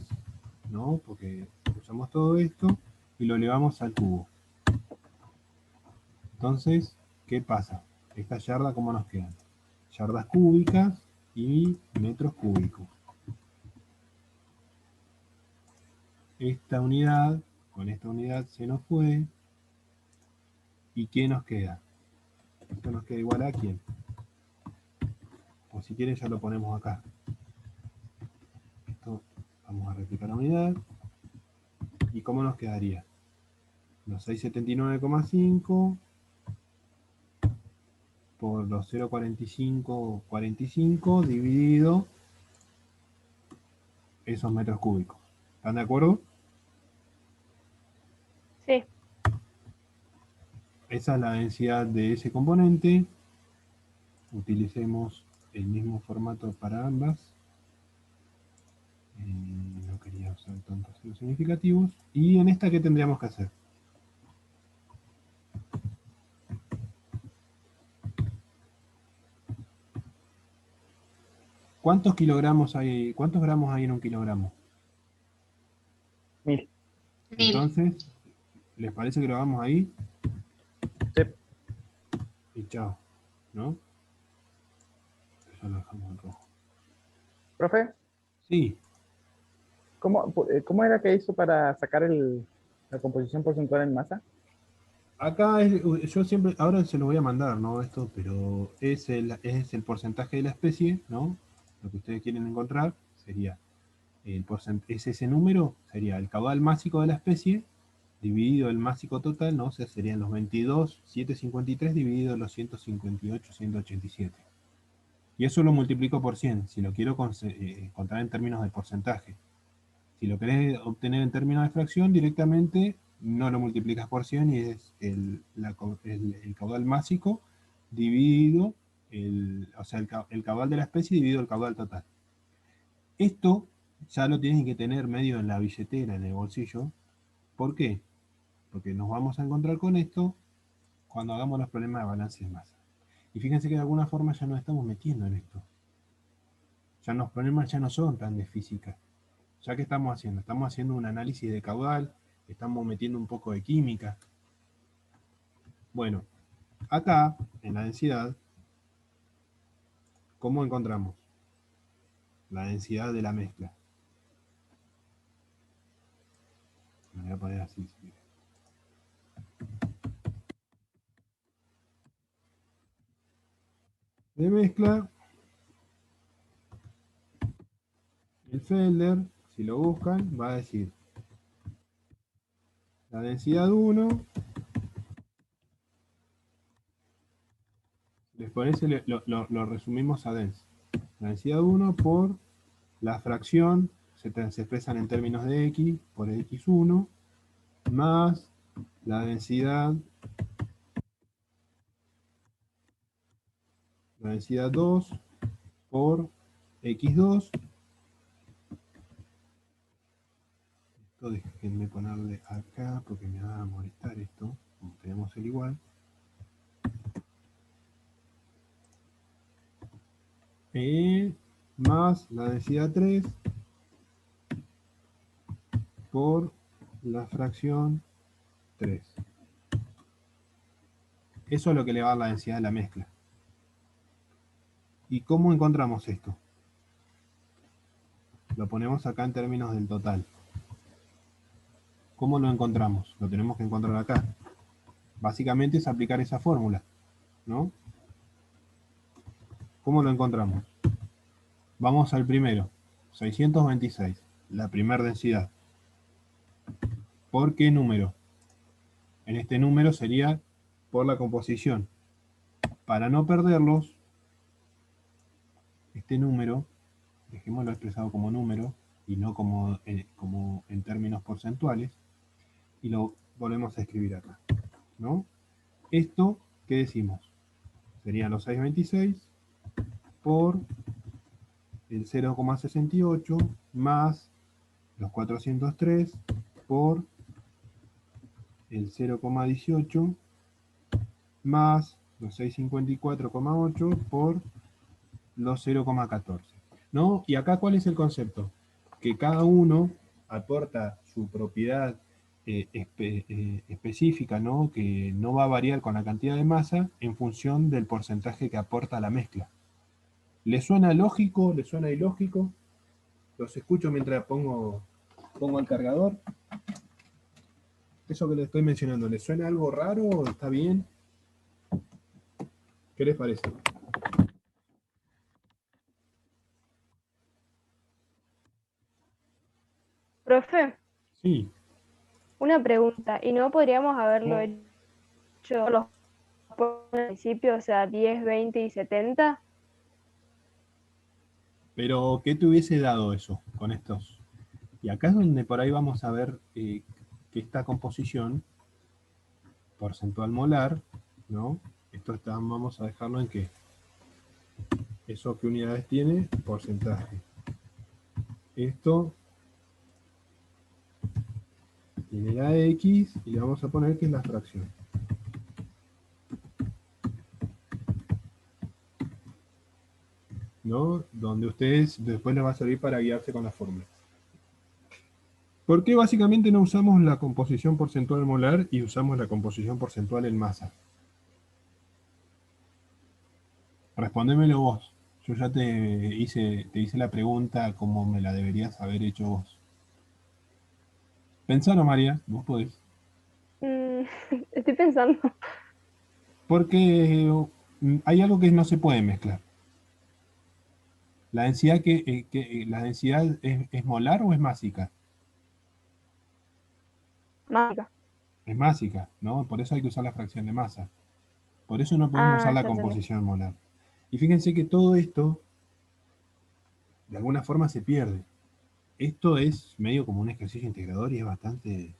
¿no? Porque usamos todo esto, y lo elevamos al cubo. Entonces, ¿qué pasa? Esta yarda, ¿cómo nos quedan? Yardas cúbicas y metros cúbicos. Esta unidad, con esta unidad se nos fue. ¿Y qué nos queda? Esto nos queda igual a ¿quién? O si quieren ya lo ponemos acá. Esto, vamos a replicar la unidad. ¿Y cómo nos quedaría? Los 679,5 por los 0,4545 dividido esos metros cúbicos. ¿Están de acuerdo? Sí. Esa es la densidad de ese componente. Utilicemos el mismo formato para ambas. No quería usar tantos ceros significativos. ¿Y en esta qué tendríamos que hacer? ¿Cuántos kilogramos hay? ¿Cuántos gramos hay en un kilogramo? 1000. 1000. Entonces, ¿les parece que lo hagamos ahí? Sí. Y chao, ¿no? Ya lo dejamos en rojo. Profe, Sí, ¿cómo era que hizo para sacar la composición porcentual en masa? acá yo siempre, ahora se lo voy a mandar, ¿no? Esto, pero es el porcentaje de la especie, ¿no? Lo que ustedes quieren encontrar sería es ese número, sería el caudal másico de la especie dividido el másico total, ¿no? O sea, serían los 22,753 dividido los 158,187. Y eso lo multiplico por 100, si lo quiero encontrar en términos de porcentaje. Si lo querés obtener en términos de fracción, directamente no lo multiplicas por 100 y es el caudal másico dividido o sea, el caudal de la especie dividido el caudal total. Esto ya lo tienen que tener medio en la billetera, en el bolsillo. ¿Por qué? Porque nos vamos a encontrar con esto cuando hagamos los problemas de balance de masa. Y fíjense que de alguna forma ya nos estamos metiendo en esto. Ya los problemas ya no son tan de física. Ya que estamos haciendo, un análisis de caudal, estamos metiendo un poco de química. Bueno, acá, en la densidad, ¿cómo encontramos? La densidad de la mezcla. Me voy a poner así. De mezcla, el Felder, si lo buscan, va a decir la densidad 1, les parece, lo resumimos a dens. La densidad 1 por la fracción, se expresan en términos de x, por x1, más la densidad 2 por x2. Esto déjenme ponerle acá porque me va a molestar esto, como tenemos el igual. Más la densidad 3 por la fracción 3. Eso es lo que le va a dar la densidad de la mezcla. ¿Y cómo encontramos esto? Lo ponemos acá en términos del total. ¿Cómo lo encontramos? Lo tenemos que encontrar acá. Básicamente es aplicar esa fórmula, ¿no? ¿Cómo lo encontramos? Vamos al primero. 626, la primera densidad. ¿Por qué número? En este número sería por la composición. Para no perderlos, este número, dejémoslo expresado como número y no como en términos porcentuales, y lo volvemos a escribir acá, ¿no? Esto, ¿qué decimos? Serían los 626 por el 0,68 más los 403 por el 0,18 más los 654,8 por los 0,14. ¿No? Y acá, ¿cuál es el concepto? Que cada uno aporta su propiedad específica, ¿no? Que no va a variar con la cantidad de masa en función del porcentaje que aporta la mezcla. ¿Les suena lógico? ¿Les suena ilógico? Los escucho mientras pongo el cargador. Eso que les estoy mencionando, ¿les suena algo raro? ¿Está bien? ¿Qué les parece? Profe, Sí. una pregunta, ¿y no podríamos haberlo No. hecho los principios, o sea, 10, 20 y 70? Pero, ¿qué te hubiese dado eso con estos? Y acá es donde por ahí vamos a ver que esta composición porcentual molar, ¿no? Vamos a dejarlo en que eso qué unidades tiene, porcentaje. Esto tiene la X y le vamos a poner que es la fracción. ¿No? Donde ustedes después les va a servir para guiarse con la fórmula. ¿Por qué básicamente no usamos la composición porcentual molar y usamos la composición porcentual en masa? Respóndemelo vos. Yo ya te hice la pregunta como me la deberías haber hecho vos. Pensalo, María, vos podés. Estoy pensando. Porque hay algo que no se puede mezclar. ¿La densidad, la densidad es molar o es másica? Mágica. Es másica, ¿no? Por eso hay que usar la fracción de masa. Por eso no podemos usar la Ya entendí. composición molar. Y fíjense que todo esto, de alguna forma, se pierde. Esto es medio como un ejercicio integrador y es bastante...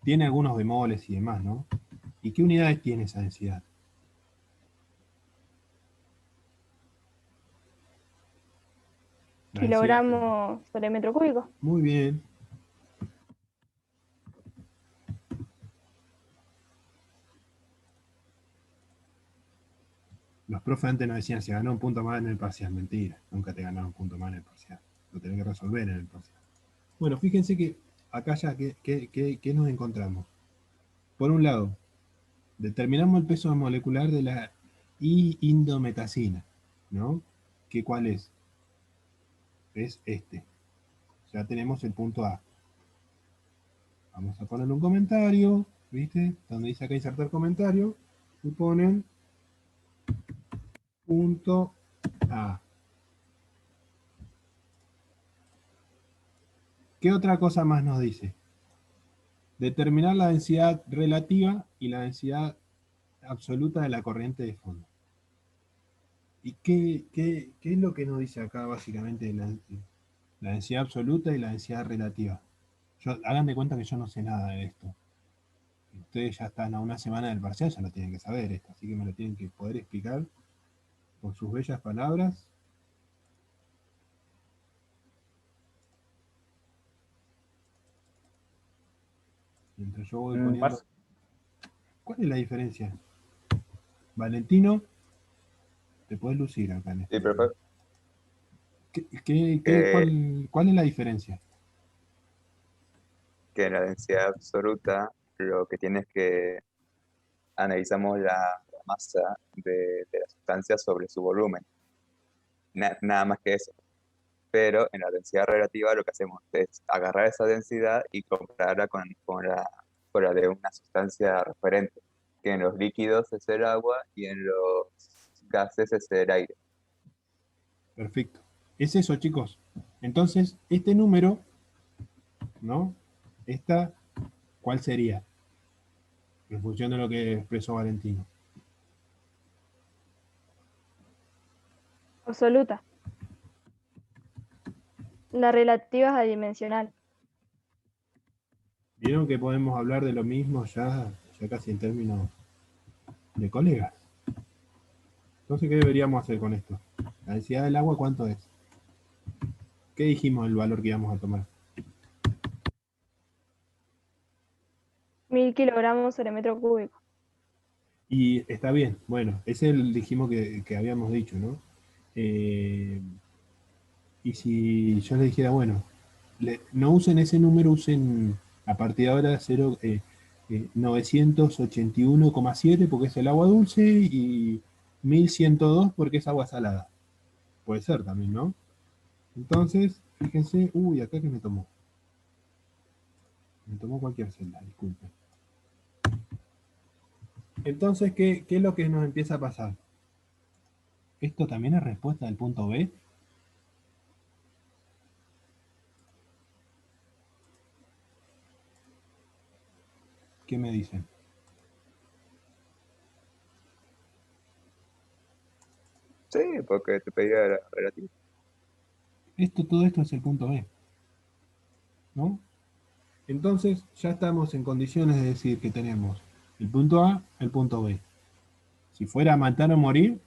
Tiene algunos bemoles y demás, ¿no? ¿Y qué unidades tiene esa densidad? La densidad. kilogramos sobre metro cúbico. Muy bien. Los profes antes nos decían, se ganó un punto más en el parcial. Mentira, nunca te ganaron un punto más en el parcial. Lo tenés que resolver en el parcial. Bueno, fíjense que acá ya, ¿qué nos encontramos? Por un lado, determinamos el peso molecular de la indometacina, ¿no? ¿Cuál es? Es este. Ya tenemos el punto A. Vamos a poner un comentario, ¿viste? Donde dice acá insertar comentario, y ponen punto A. ¿Qué otra cosa más nos dice? Determinar la densidad relativa y la densidad absoluta de la corriente de fondo. ¿Y qué es lo que nos dice acá básicamente la densidad absoluta y la densidad relativa? Hagan de cuenta que yo no sé nada de esto. Ustedes ya están a una semana del parcial, ya lo tienen que saber esto, así que me lo tienen que poder explicar con sus bellas palabras. Mientras yo voy poniendo... ¿Cuál es la diferencia? Valentino, te puedes lucir acá en Sí, este. profe. ¿Cuál es la diferencia? Que en la densidad absoluta lo que tienes que analizamos la masa de la sustancia sobre su volumen. Nada más que eso. Pero en la densidad relativa lo que hacemos es agarrar esa densidad y compararla con la de una sustancia referente, que en los líquidos es el agua y en los gases es el aire. Perfecto. Es eso, chicos. Entonces, este número, ¿no? ¿Cuál sería? En función de lo que expresó Valentino. Absoluta. La relativa es adimensional. ¿Vieron que podemos hablar de lo mismo ya casi en términos de colegas? Entonces, ¿qué deberíamos hacer con esto? La densidad del agua, ¿cuánto es? ¿Qué dijimos el valor que íbamos a tomar? 1000 kilogramos sobre metro cúbico. Y está bien, bueno, ese dijimos que habíamos dicho, ¿no? Y si yo le dijera, bueno, no usen ese número, usen a partir de ahora 981,7 porque es el agua dulce y 1102 porque es agua salada. Puede ser también, ¿no? Entonces, fíjense, uy, acá que me tomó. Me tomó cualquier celda, disculpen. Entonces, ¿qué es lo que nos empieza a pasar? ¿Esto también es respuesta del punto B? ¿Qué me dicen? Sí, porque te pedía la relativa. Todo esto es el punto B, ¿no? Entonces, ya estamos en condiciones de decir que tenemos el punto A, el punto B. Si fuera a matar o morir,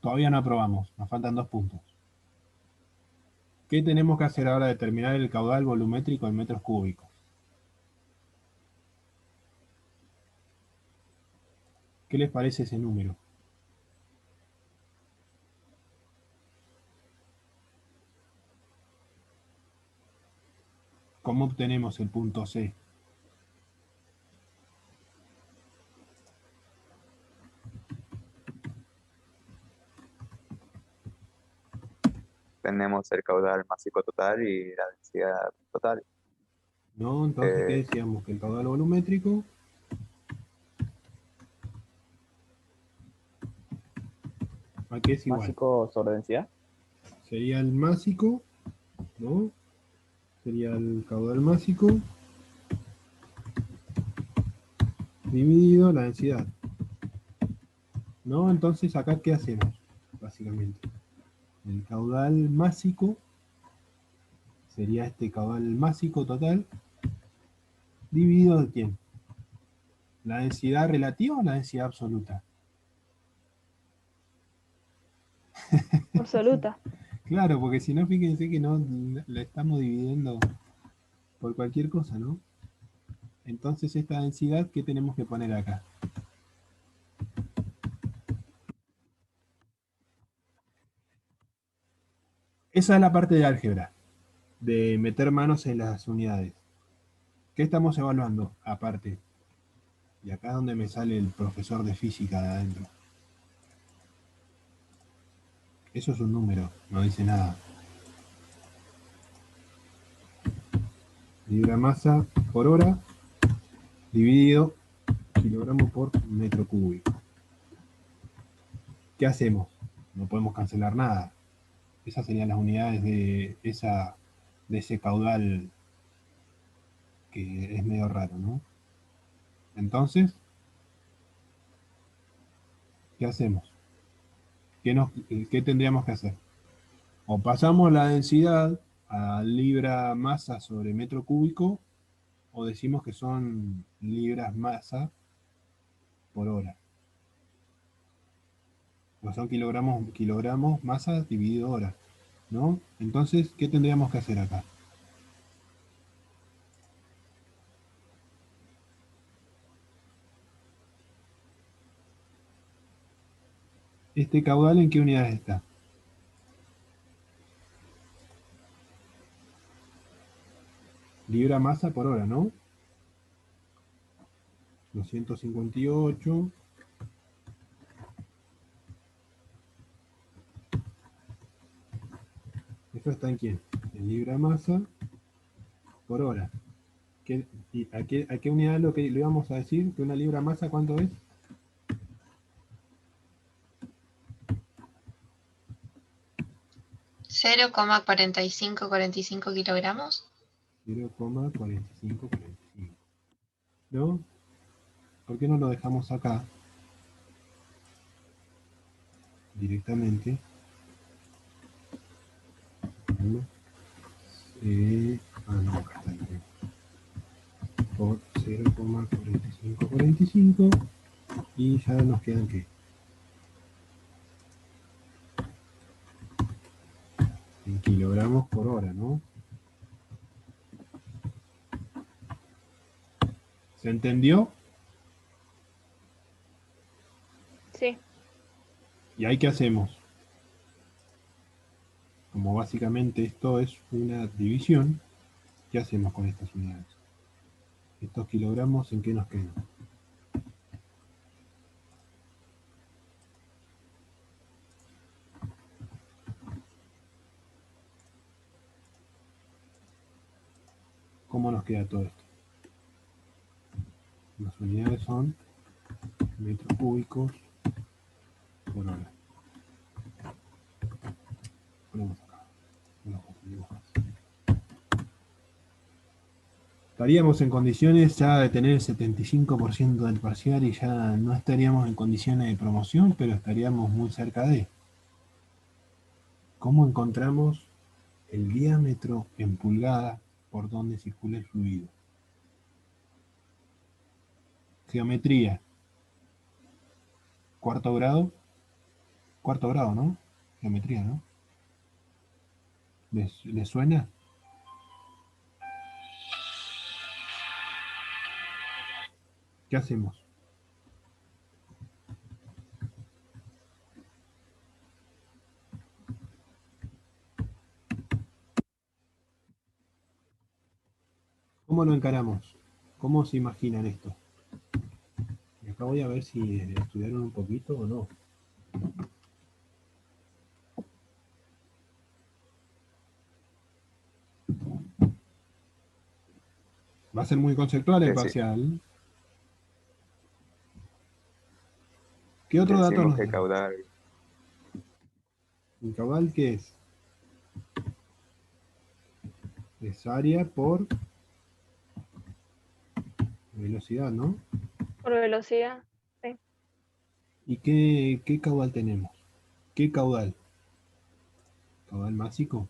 todavía no aprobamos, nos faltan 2 puntos. ¿Qué tenemos que hacer ahora? Determinar el caudal volumétrico en metros cúbicos. ¿Qué les parece ese número? ¿Cómo obtenemos el punto C? Tenemos el caudal másico total y la densidad total. ¿No? Entonces, ¿qué decíamos? Que el caudal volumétrico aquí es igual. Másico sobre densidad. Sería el másico, ¿no? Sería el caudal másico dividido la densidad. ¿No? Entonces, acá, ¿qué hacemos? Básicamente. El caudal másico sería este caudal másico total dividido de ¿quién? ¿La densidad relativa o la densidad absoluta? Absoluta. Claro, porque si no, fíjense que no la estamos dividiendo por cualquier cosa, ¿no? Entonces esta densidad, ¿qué tenemos que poner acá? Esa es la parte de álgebra, de meter manos en las unidades. ¿Qué estamos evaluando? Aparte. Y acá es donde me sale el profesor de física de adentro. Eso es un número, no dice nada. Libra masa por hora dividido kilogramo por metro cúbico. ¿Qué hacemos? No podemos cancelar nada. Esas serían las unidades de ese caudal que es medio raro, ¿no? Entonces, ¿qué hacemos? ¿Qué tendríamos que hacer? O pasamos la densidad a libra masa sobre metro cúbico, o decimos que son libras masa por hora. O son kilogramos masa dividido hora, ¿no? Entonces, ¿qué tendríamos que hacer acá? ¿Este caudal en qué unidades está? Libra masa por hora, ¿no? 258. ¿Esto está en quién? En libra masa por hora. ¿A qué unidad lo que le íbamos a decir? ¿Que una libra masa cuánto es? 0,4545 kilogramos. 0,4545. ¿No? ¿Por qué no lo dejamos acá? Directamente. ¿No? No, acá está bien. Por 0,4545 y ya nos quedan ¿qué? En kilogramos por hora, ¿no? ¿Se entendió? Sí. ¿Y ahí qué hacemos? Como básicamente esto es una división, ¿qué hacemos con estas unidades? Estos kilogramos, ¿en qué nos quedan? ¿Cómo nos queda todo esto? Las unidades son metros cúbicos por hora. Ponemos acá. No confundimos más. Estaríamos en condiciones ya de tener el 75% del parcial y ya no estaríamos en condiciones de promoción, pero estaríamos muy cerca de. ¿Cómo encontramos el diámetro en pulgadas por donde circula el fluido? Geometría. Cuarto grado. Cuarto grado, ¿no? Geometría, ¿no? ¿Les suena? ¿Qué hacemos? ¿Cómo lo encaramos? ¿Cómo se imaginan esto? Y acá voy a ver si estudiaron un poquito o no. Va a ser muy conceptual el Sí, sí. parcial. ¿Qué otro dato Decimos nos que da? caudal ¿El caudal qué es? Es área por velocidad, ¿no? Por velocidad. Sí. ¿Y qué caudal tenemos? ¿Qué caudal? ¿Caudal másico?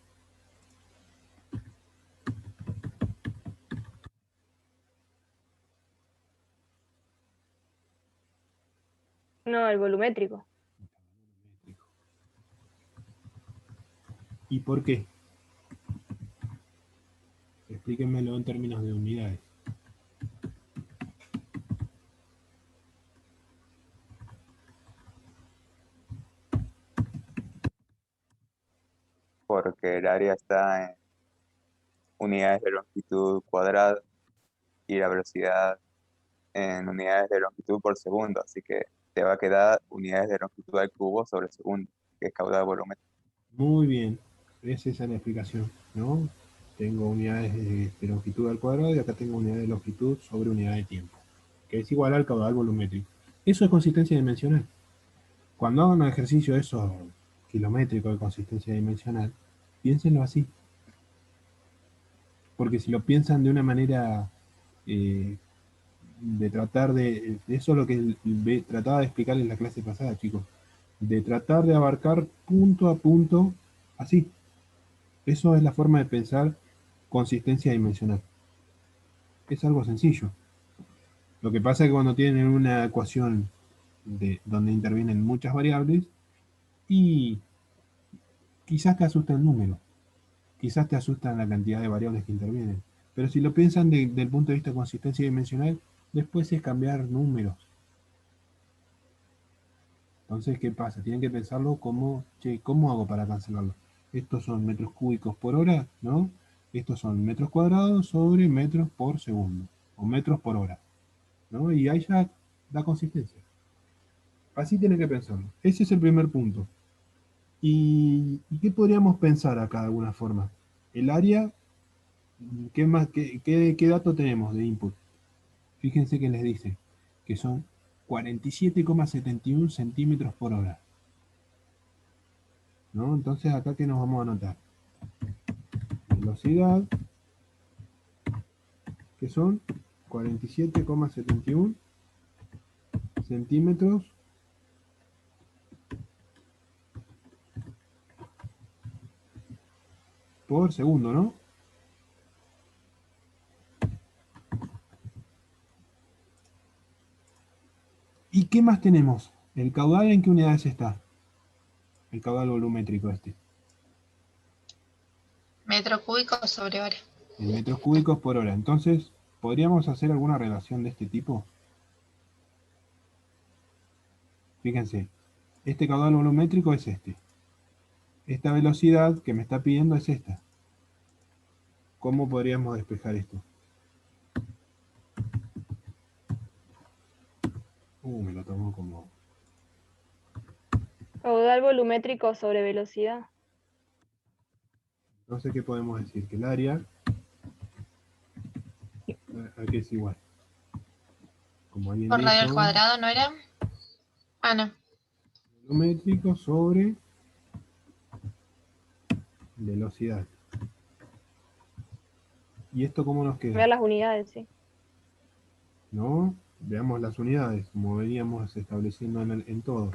No, el volumétrico. ¿Y por qué? Explíquenmelo en términos de unidades. Porque el área está en unidades de longitud cuadrada y la velocidad en unidades de longitud por segundo, así que te va a quedar unidades de longitud al cubo sobre segundo, que es caudal volumétrico. Muy bien, esa es la explicación, ¿no? Tengo unidades de longitud al cuadrado y acá tengo unidades de longitud sobre unidad de tiempo, que es igual al caudal volumétrico. Eso es consistencia dimensional. Cuando hagan un ejercicio eso kilométrico de consistencia dimensional, piénsenlo así. Porque si lo piensan de una manera de tratar de... Eso es lo que trataba de explicar en la clase pasada, chicos. De tratar de abarcar punto a punto, así. Eso es la forma de pensar consistencia dimensional. Es algo sencillo. Lo que pasa es que cuando tienen una ecuación donde intervienen muchas variables, y quizás te asusta el número, quizás te asustan la cantidad de variables que intervienen. Pero si lo piensan desde el punto de vista de consistencia dimensional, después es cambiar números. Entonces, ¿qué pasa? Tienen que pensarlo como, che, ¿cómo hago para cancelarlo? Estos son metros cúbicos por hora, ¿no? Estos son metros cuadrados sobre metros por segundo, o metros por hora, ¿no? Y ahí ya da consistencia. Así tienen que pensarlo. Ese es el primer punto. ¿Y qué podríamos pensar acá de alguna forma? El área, ¿qué más, qué dato tenemos de input? Fíjense que les dice que son 47,71 centímetros por hora, ¿no? Entonces acá que nos vamos a anotar velocidad, que son 47,71 centímetros por segundo, ¿no? ¿Y qué más tenemos? ¿El caudal en qué unidades está? El caudal volumétrico este. Metro cúbico sobre hora. En metros cúbicos por hora. Entonces, ¿podríamos hacer alguna relación de este tipo? Fíjense, este caudal volumétrico es este. Esta velocidad que me está pidiendo es esta. ¿Cómo podríamos despejar esto? Me lo tomo como... Caudal volumétrico sobre velocidad. Entonces, ¿qué podemos decir? Que el área aquí es igual. Como alguien Por radio al dijo, cuadrado, ¿no era? Ah, no. volumétrico sobre velocidad. ¿Y esto cómo nos queda? Ver las unidades, sí. ¿No? Veamos las unidades, como veníamos estableciendo en todo.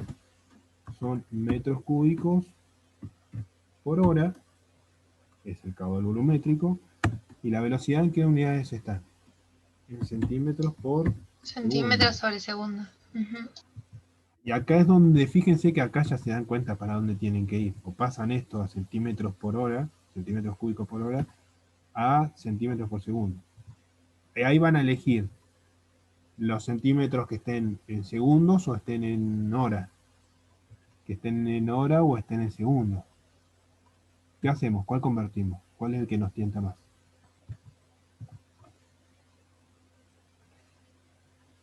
Son metros cúbicos por hora, es el caudal volumétrico, y la velocidad en qué unidades está. En centímetros por Centímetros segundo. sobre segundo. Ujú. Y acá es donde, fíjense que acá ya se dan cuenta para dónde tienen que ir. O pasan esto a centímetros por hora, centímetros cúbicos por hora, a centímetros por segundo. Y ahí van a elegir los centímetros que estén en segundos o estén en hora. Que estén en hora o estén en segundos. ¿Qué hacemos? ¿Cuál convertimos? ¿Cuál es el que nos tienta más?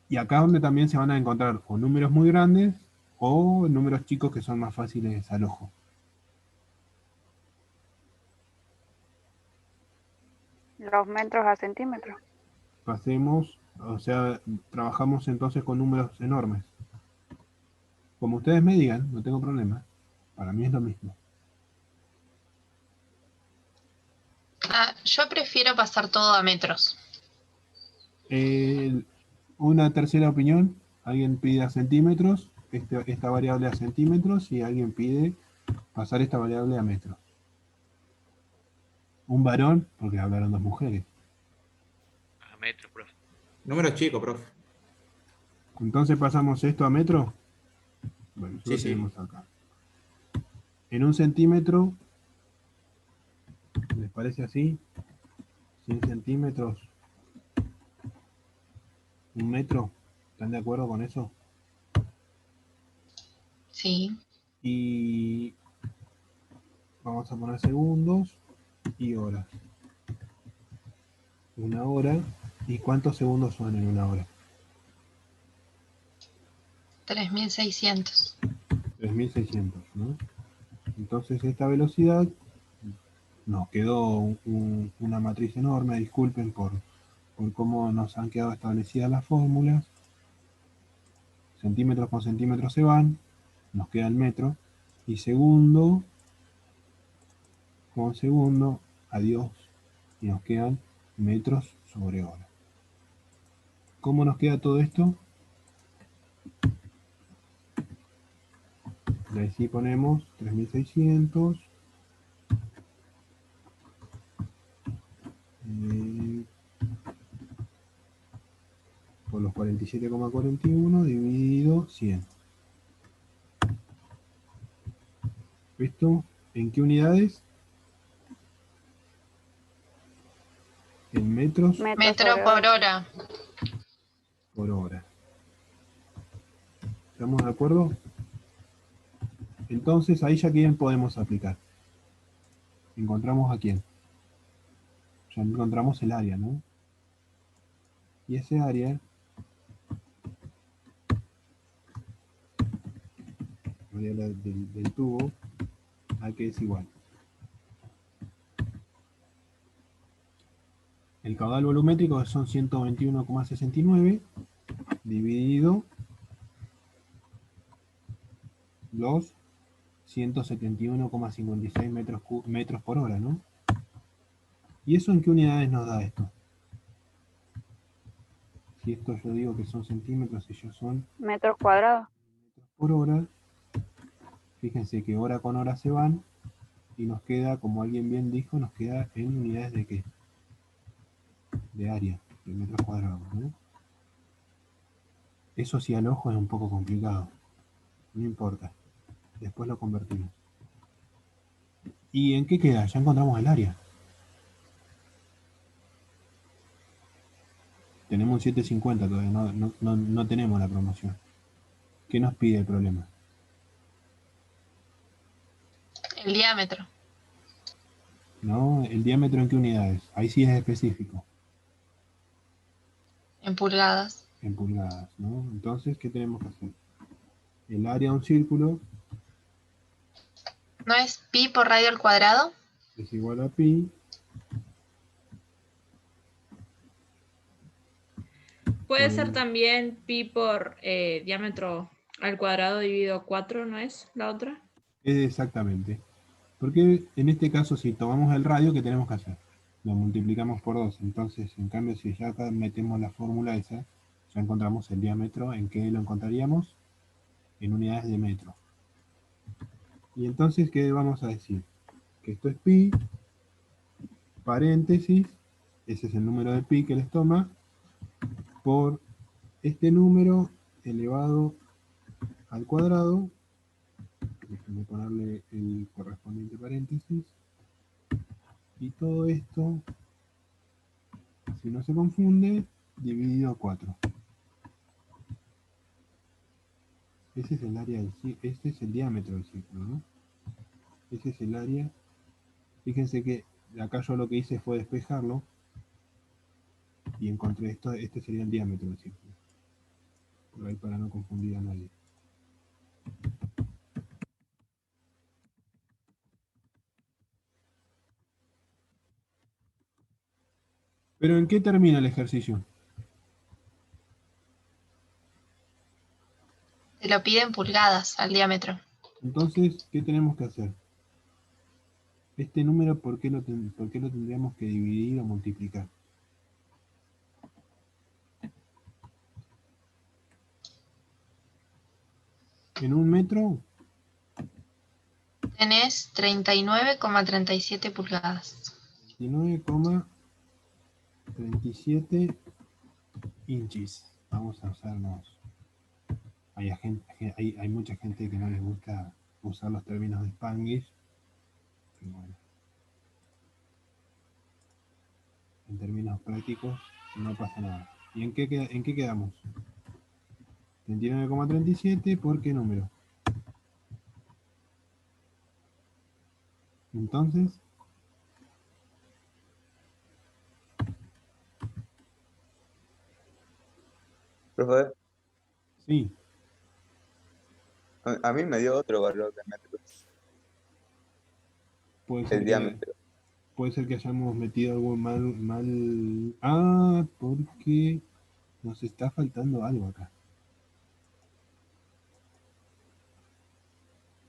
Y acá es donde también se van a encontrar o números muy grandes o números chicos que son más fáciles al ojo. Los metros a centímetros. Pasemos, o sea, trabajamos entonces con números enormes. Como ustedes me digan, no tengo problema. Para mí es lo mismo. Ah, yo prefiero pasar todo a metros. Una tercera opinión, alguien pide a centímetros, esta variable a centímetros, y alguien pide pasar esta variable a metros. Un varón, porque hablaron dos mujeres. A metros, profe. Número chico, profe. Entonces pasamos esto a metro. Bueno, eso Sí, lo sí. tenemos acá. En un centímetro ¿Les parece así? 100 centímetros, 1 metro. ¿Están de acuerdo con eso? Sí. Y vamos a poner segundos y horas. 1 hora. ¿Y cuántos segundos son en 1 hora? 3600. 3600, ¿no? Entonces esta velocidad nos quedó una matriz enorme, disculpen por cómo nos han quedado establecidas las fórmulas. Centímetros con centímetros se van, nos queda el metro, y segundo con segundo, adiós, y nos quedan metros sobre hora. ¿Cómo nos queda todo esto? Y ahí sí ponemos 3600 por los 47,41 dividido 100. ¿Esto en qué unidades? En metros Metro sobre por hora. hora. por hora. ¿Estamos de acuerdo? Entonces ahí ya quién podemos aplicar. Encontramos a quién. Ya encontramos el área, ¿no? Y ese área, del tubo, a que es igual. El caudal volumétrico son 121,69 dividido los 171,56 metros por hora, ¿no? ¿Y eso en qué unidades nos da esto? Si esto yo digo que son centímetros, ellos son Metros cuadrados. metros por hora, fíjense que hora con hora se van y nos queda, como alguien bien dijo, nos queda en unidades de ¿qué? De área, de metros cuadrados, ¿no? Eso sí al ojo es un poco complicado, no importa, después lo convertimos. ¿Y en qué queda? Ya encontramos el área. Tenemos un 750 todavía, no tenemos la promoción. ¿Qué nos pide el problema? El diámetro. ¿No? ¿El diámetro en qué unidades? Ahí sí es específico, En pulgadas. en pulgadas, ¿no? Entonces, ¿qué tenemos que hacer? El área de un círculo ¿No es pi por radio al cuadrado? es igual a pi. Puede ser también pi por diámetro al cuadrado dividido 4, ¿no es la otra? Exactamente. Porque en este caso, si tomamos el radio, ¿qué tenemos que hacer? Lo multiplicamos por 2. Entonces, en cambio, si ya acá metemos la fórmula esa, ya encontramos el diámetro. ¿En qué lo encontraríamos? En unidades de metro. Y entonces, ¿qué vamos a decir? Que esto es pi, paréntesis, ese es el número de pi que les toma, por este número elevado al cuadrado. Déjenme ponerle el correspondiente paréntesis. Y todo esto, si no se confunde, dividido 4. Ese es el área del círculo, este es el diámetro del círculo, ¿no? Ese es el área. Fíjense que acá yo lo que hice fue despejarlo y encontré esto, este sería el diámetro del círculo. Por ahí para no confundir a nadie. Pero ¿en qué termina el ejercicio? Te lo pide en pulgadas al diámetro. Entonces, ¿qué tenemos que hacer? Este número, ¿por qué lo tendríamos que dividir o multiplicar? En un metro, Tenés 39,37 pulgadas. 29,37 inches. Vamos a usarnos. Hay mucha gente que no les gusta usar los términos de Spanglish. Pero bueno. términos prácticos no pasa nada. ¿Y en qué quedamos? 39,37, ¿por qué número? Entonces, Profe, sí, a mí me dio otro valor de metros, puede el ser que, diámetro. puede ser que hayamos metido algo mal. Ah, porque nos está faltando algo acá.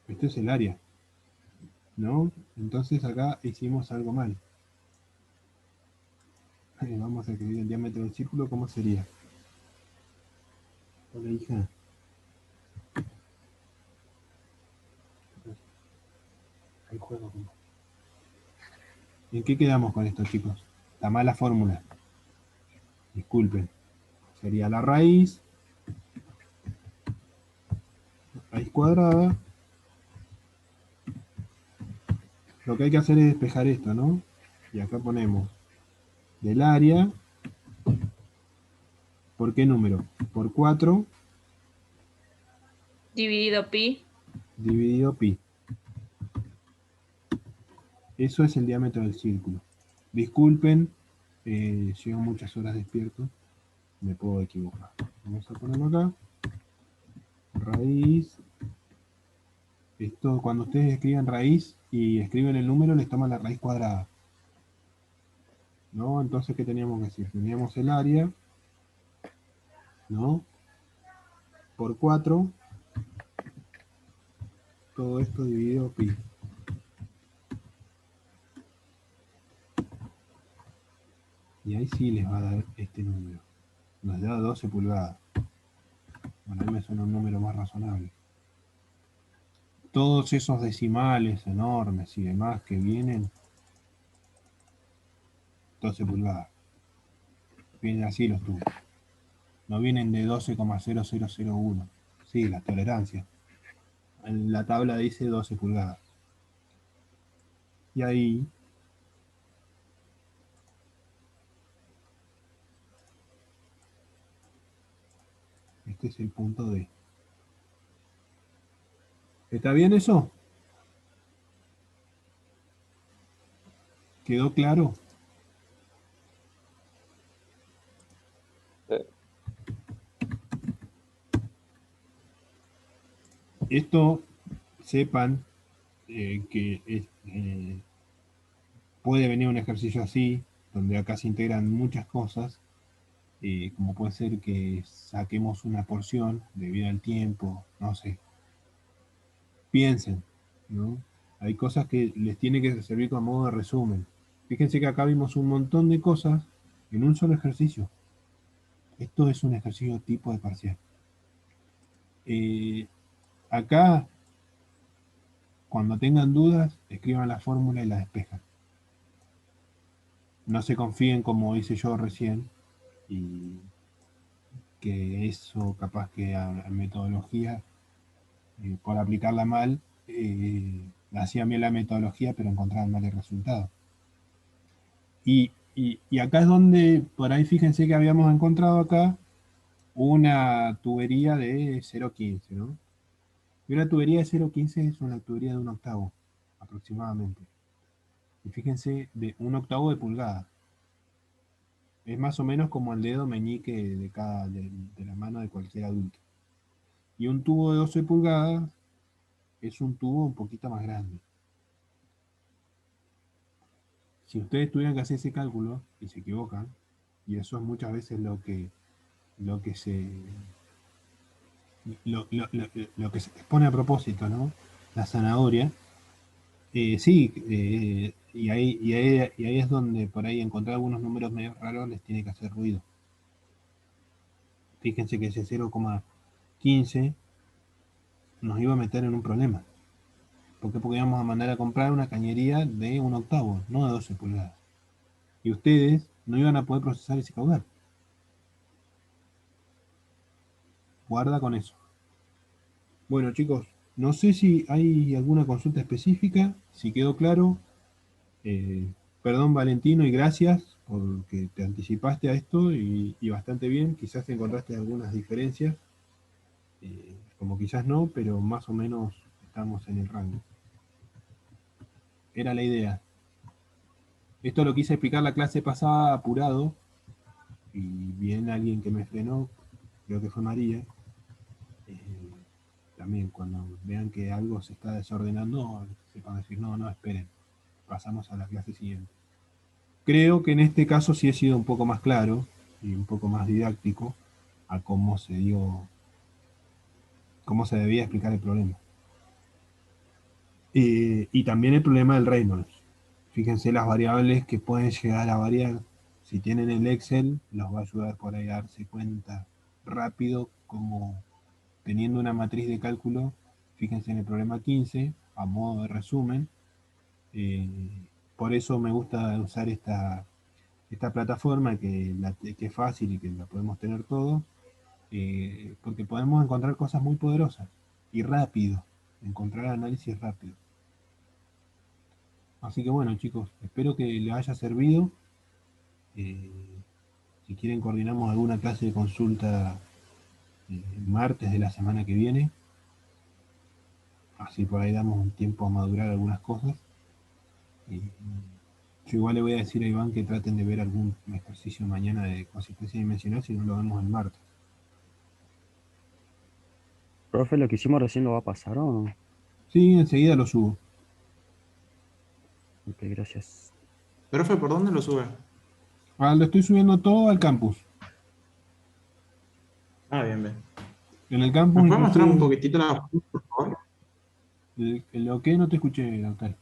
Esto es el área, ¿no? Entonces acá hicimos algo mal. Vamos a escribir el diámetro del círculo, ¿cómo sería? Hola, hija. Ahí juego con vos. ¿En qué quedamos con esto, chicos? La mala fórmula. Disculpen. Sería la raíz cuadrada. Lo que hay que hacer es despejar esto, ¿no? Y acá ponemos del área. ¿Por qué número? Por 4 Dividido pi. dividido pi. Eso es el diámetro del círculo. Disculpen, llevo muchas horas despierto. Me puedo equivocar. Vamos a ponerlo acá. Raíz. Esto, cuando ustedes escriban raíz y escriben el número, les toman la raíz cuadrada. ¿No? Entonces, ¿qué teníamos que decir? Teníamos el área, ¿no? Por 4. Todo esto dividido pi. Y ahí sí les va a dar este número. Nos da 12 pulgadas. Bueno, a mí me suena un número más razonable. Todos esos decimales enormes y demás que vienen, 12 pulgadas. Vienen así los tubos. No vienen de 12,0001. Sí, las tolerancias. En la tabla dice 12 pulgadas. Y ahí este es el punto D. ¿Está bien eso? ¿Quedó claro? Esto, sepan que puede venir un ejercicio así, donde acá se integran muchas cosas, como puede ser que saquemos una porción debido al tiempo, no sé. Piensen, ¿no? Hay cosas que les tiene que servir como modo de resumen. Fíjense que acá vimos un montón de cosas en un solo ejercicio. Esto es un ejercicio tipo de parcial. Acá, cuando tengan dudas, escriban la fórmula y la despejan. No se confíen como hice yo recién, y que eso capaz que a metodología, por aplicarla mal, hacían bien la metodología, pero encontraban mal el resultado. Y acá es donde, por ahí fíjense que habíamos encontrado acá una tubería de 0,15, ¿no? Y una tubería de 0,15 es una tubería de 1/8, aproximadamente. Y fíjense, de 1/8 de pulgada. Es más o menos como el dedo meñique de la mano de cualquier adulto. Y un tubo de 12 pulgadas es un tubo un poquito más grande. Si ustedes tuvieran que hacer ese cálculo y se equivocan, y eso es muchas veces lo que se expone a propósito, ¿no? La zanahoria. Sí, y ahí es donde por ahí encontrar algunos números medio raros les tiene que hacer ruido. Fíjense que ese 0,15 nos iba a meter en un problema. ¿Por qué? Porque íbamos a mandar a comprar una cañería de 1/8, no de 12 pulgadas. Y ustedes no iban a poder procesar ese caudal. Guarda con eso. Bueno, chicos, no sé si hay alguna consulta específica, si quedó claro. Perdón, Valentino, y gracias porque te anticipaste a esto y bastante bien. Quizás encontraste algunas diferencias, como quizás no, pero más o menos estamos en el rango. Era la idea. Esto lo quise explicar la clase pasada apurado, y bien alguien que me frenó, creo que fue María. También cuando vean que algo se está desordenando, sepan decir, no, no, esperen, pasamos a la clase siguiente. Creo que en este caso sí he sido un poco más claro y un poco más didáctico a cómo se debía explicar el problema. Y también el problema del Reynolds. Fíjense las variables que pueden llegar a variar. Si tienen el Excel, los va a ayudar por ahí a darse cuenta rápido como teniendo una matriz de cálculo. Fíjense en el problema 15, a modo de resumen. Por eso me gusta usar esta plataforma que es fácil y que la podemos tener todos, porque podemos encontrar cosas muy poderosas y rápido, encontrar análisis rápido. Así que bueno, chicos, espero que les haya servido. Si quieren coordinamos alguna clase de consulta el martes de la semana que viene. Así por ahí damos un tiempo a madurar algunas cosas. Yo igual le voy a decir a Iván que traten de ver algún ejercicio mañana de consistencia dimensional, si no lo vemos el martes. Profe, ¿lo que hicimos recién lo va a pasar o no? Sí, enseguida lo subo. Ok, gracias. Profe, ¿por dónde lo sube? Lo estoy subiendo todo al campus. Ah, bien, bien. En el campus ¿Me puede mostrar un inclusive, poquitito la foto, por favor? lo que no te escuché, doctor.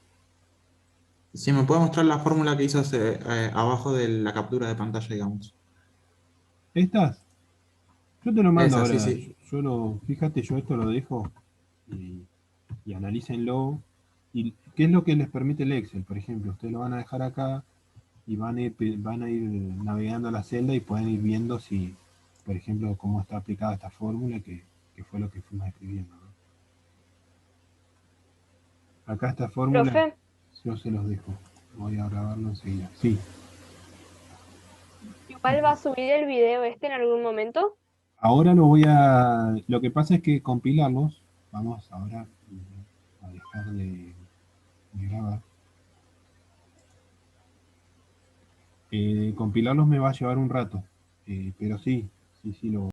Sí, me puede mostrar la fórmula que hizo abajo de la captura de pantalla, digamos. ¿Estás? Yo te lo mando Esa, sí, ahora. sí. Fíjate, yo esto lo dejo y analícenlo. ¿Y qué es lo que les permite el Excel? Por ejemplo, ustedes lo van a dejar acá y van a ir navegando a la celda y pueden ir viendo si, por ejemplo, cómo está aplicada esta fórmula, que fue lo que fuimos escribiendo, ¿no? Acá esta fórmula, Profe, yo se los dejo. Voy a grabarlo enseguida. Sí. igual va a subir el video este en algún momento. Ahora lo voy a... Lo que pasa es que compilarlos, vamos ahora a dejar de grabar. Compilarlos me va a llevar un rato, pero sí, sí, lo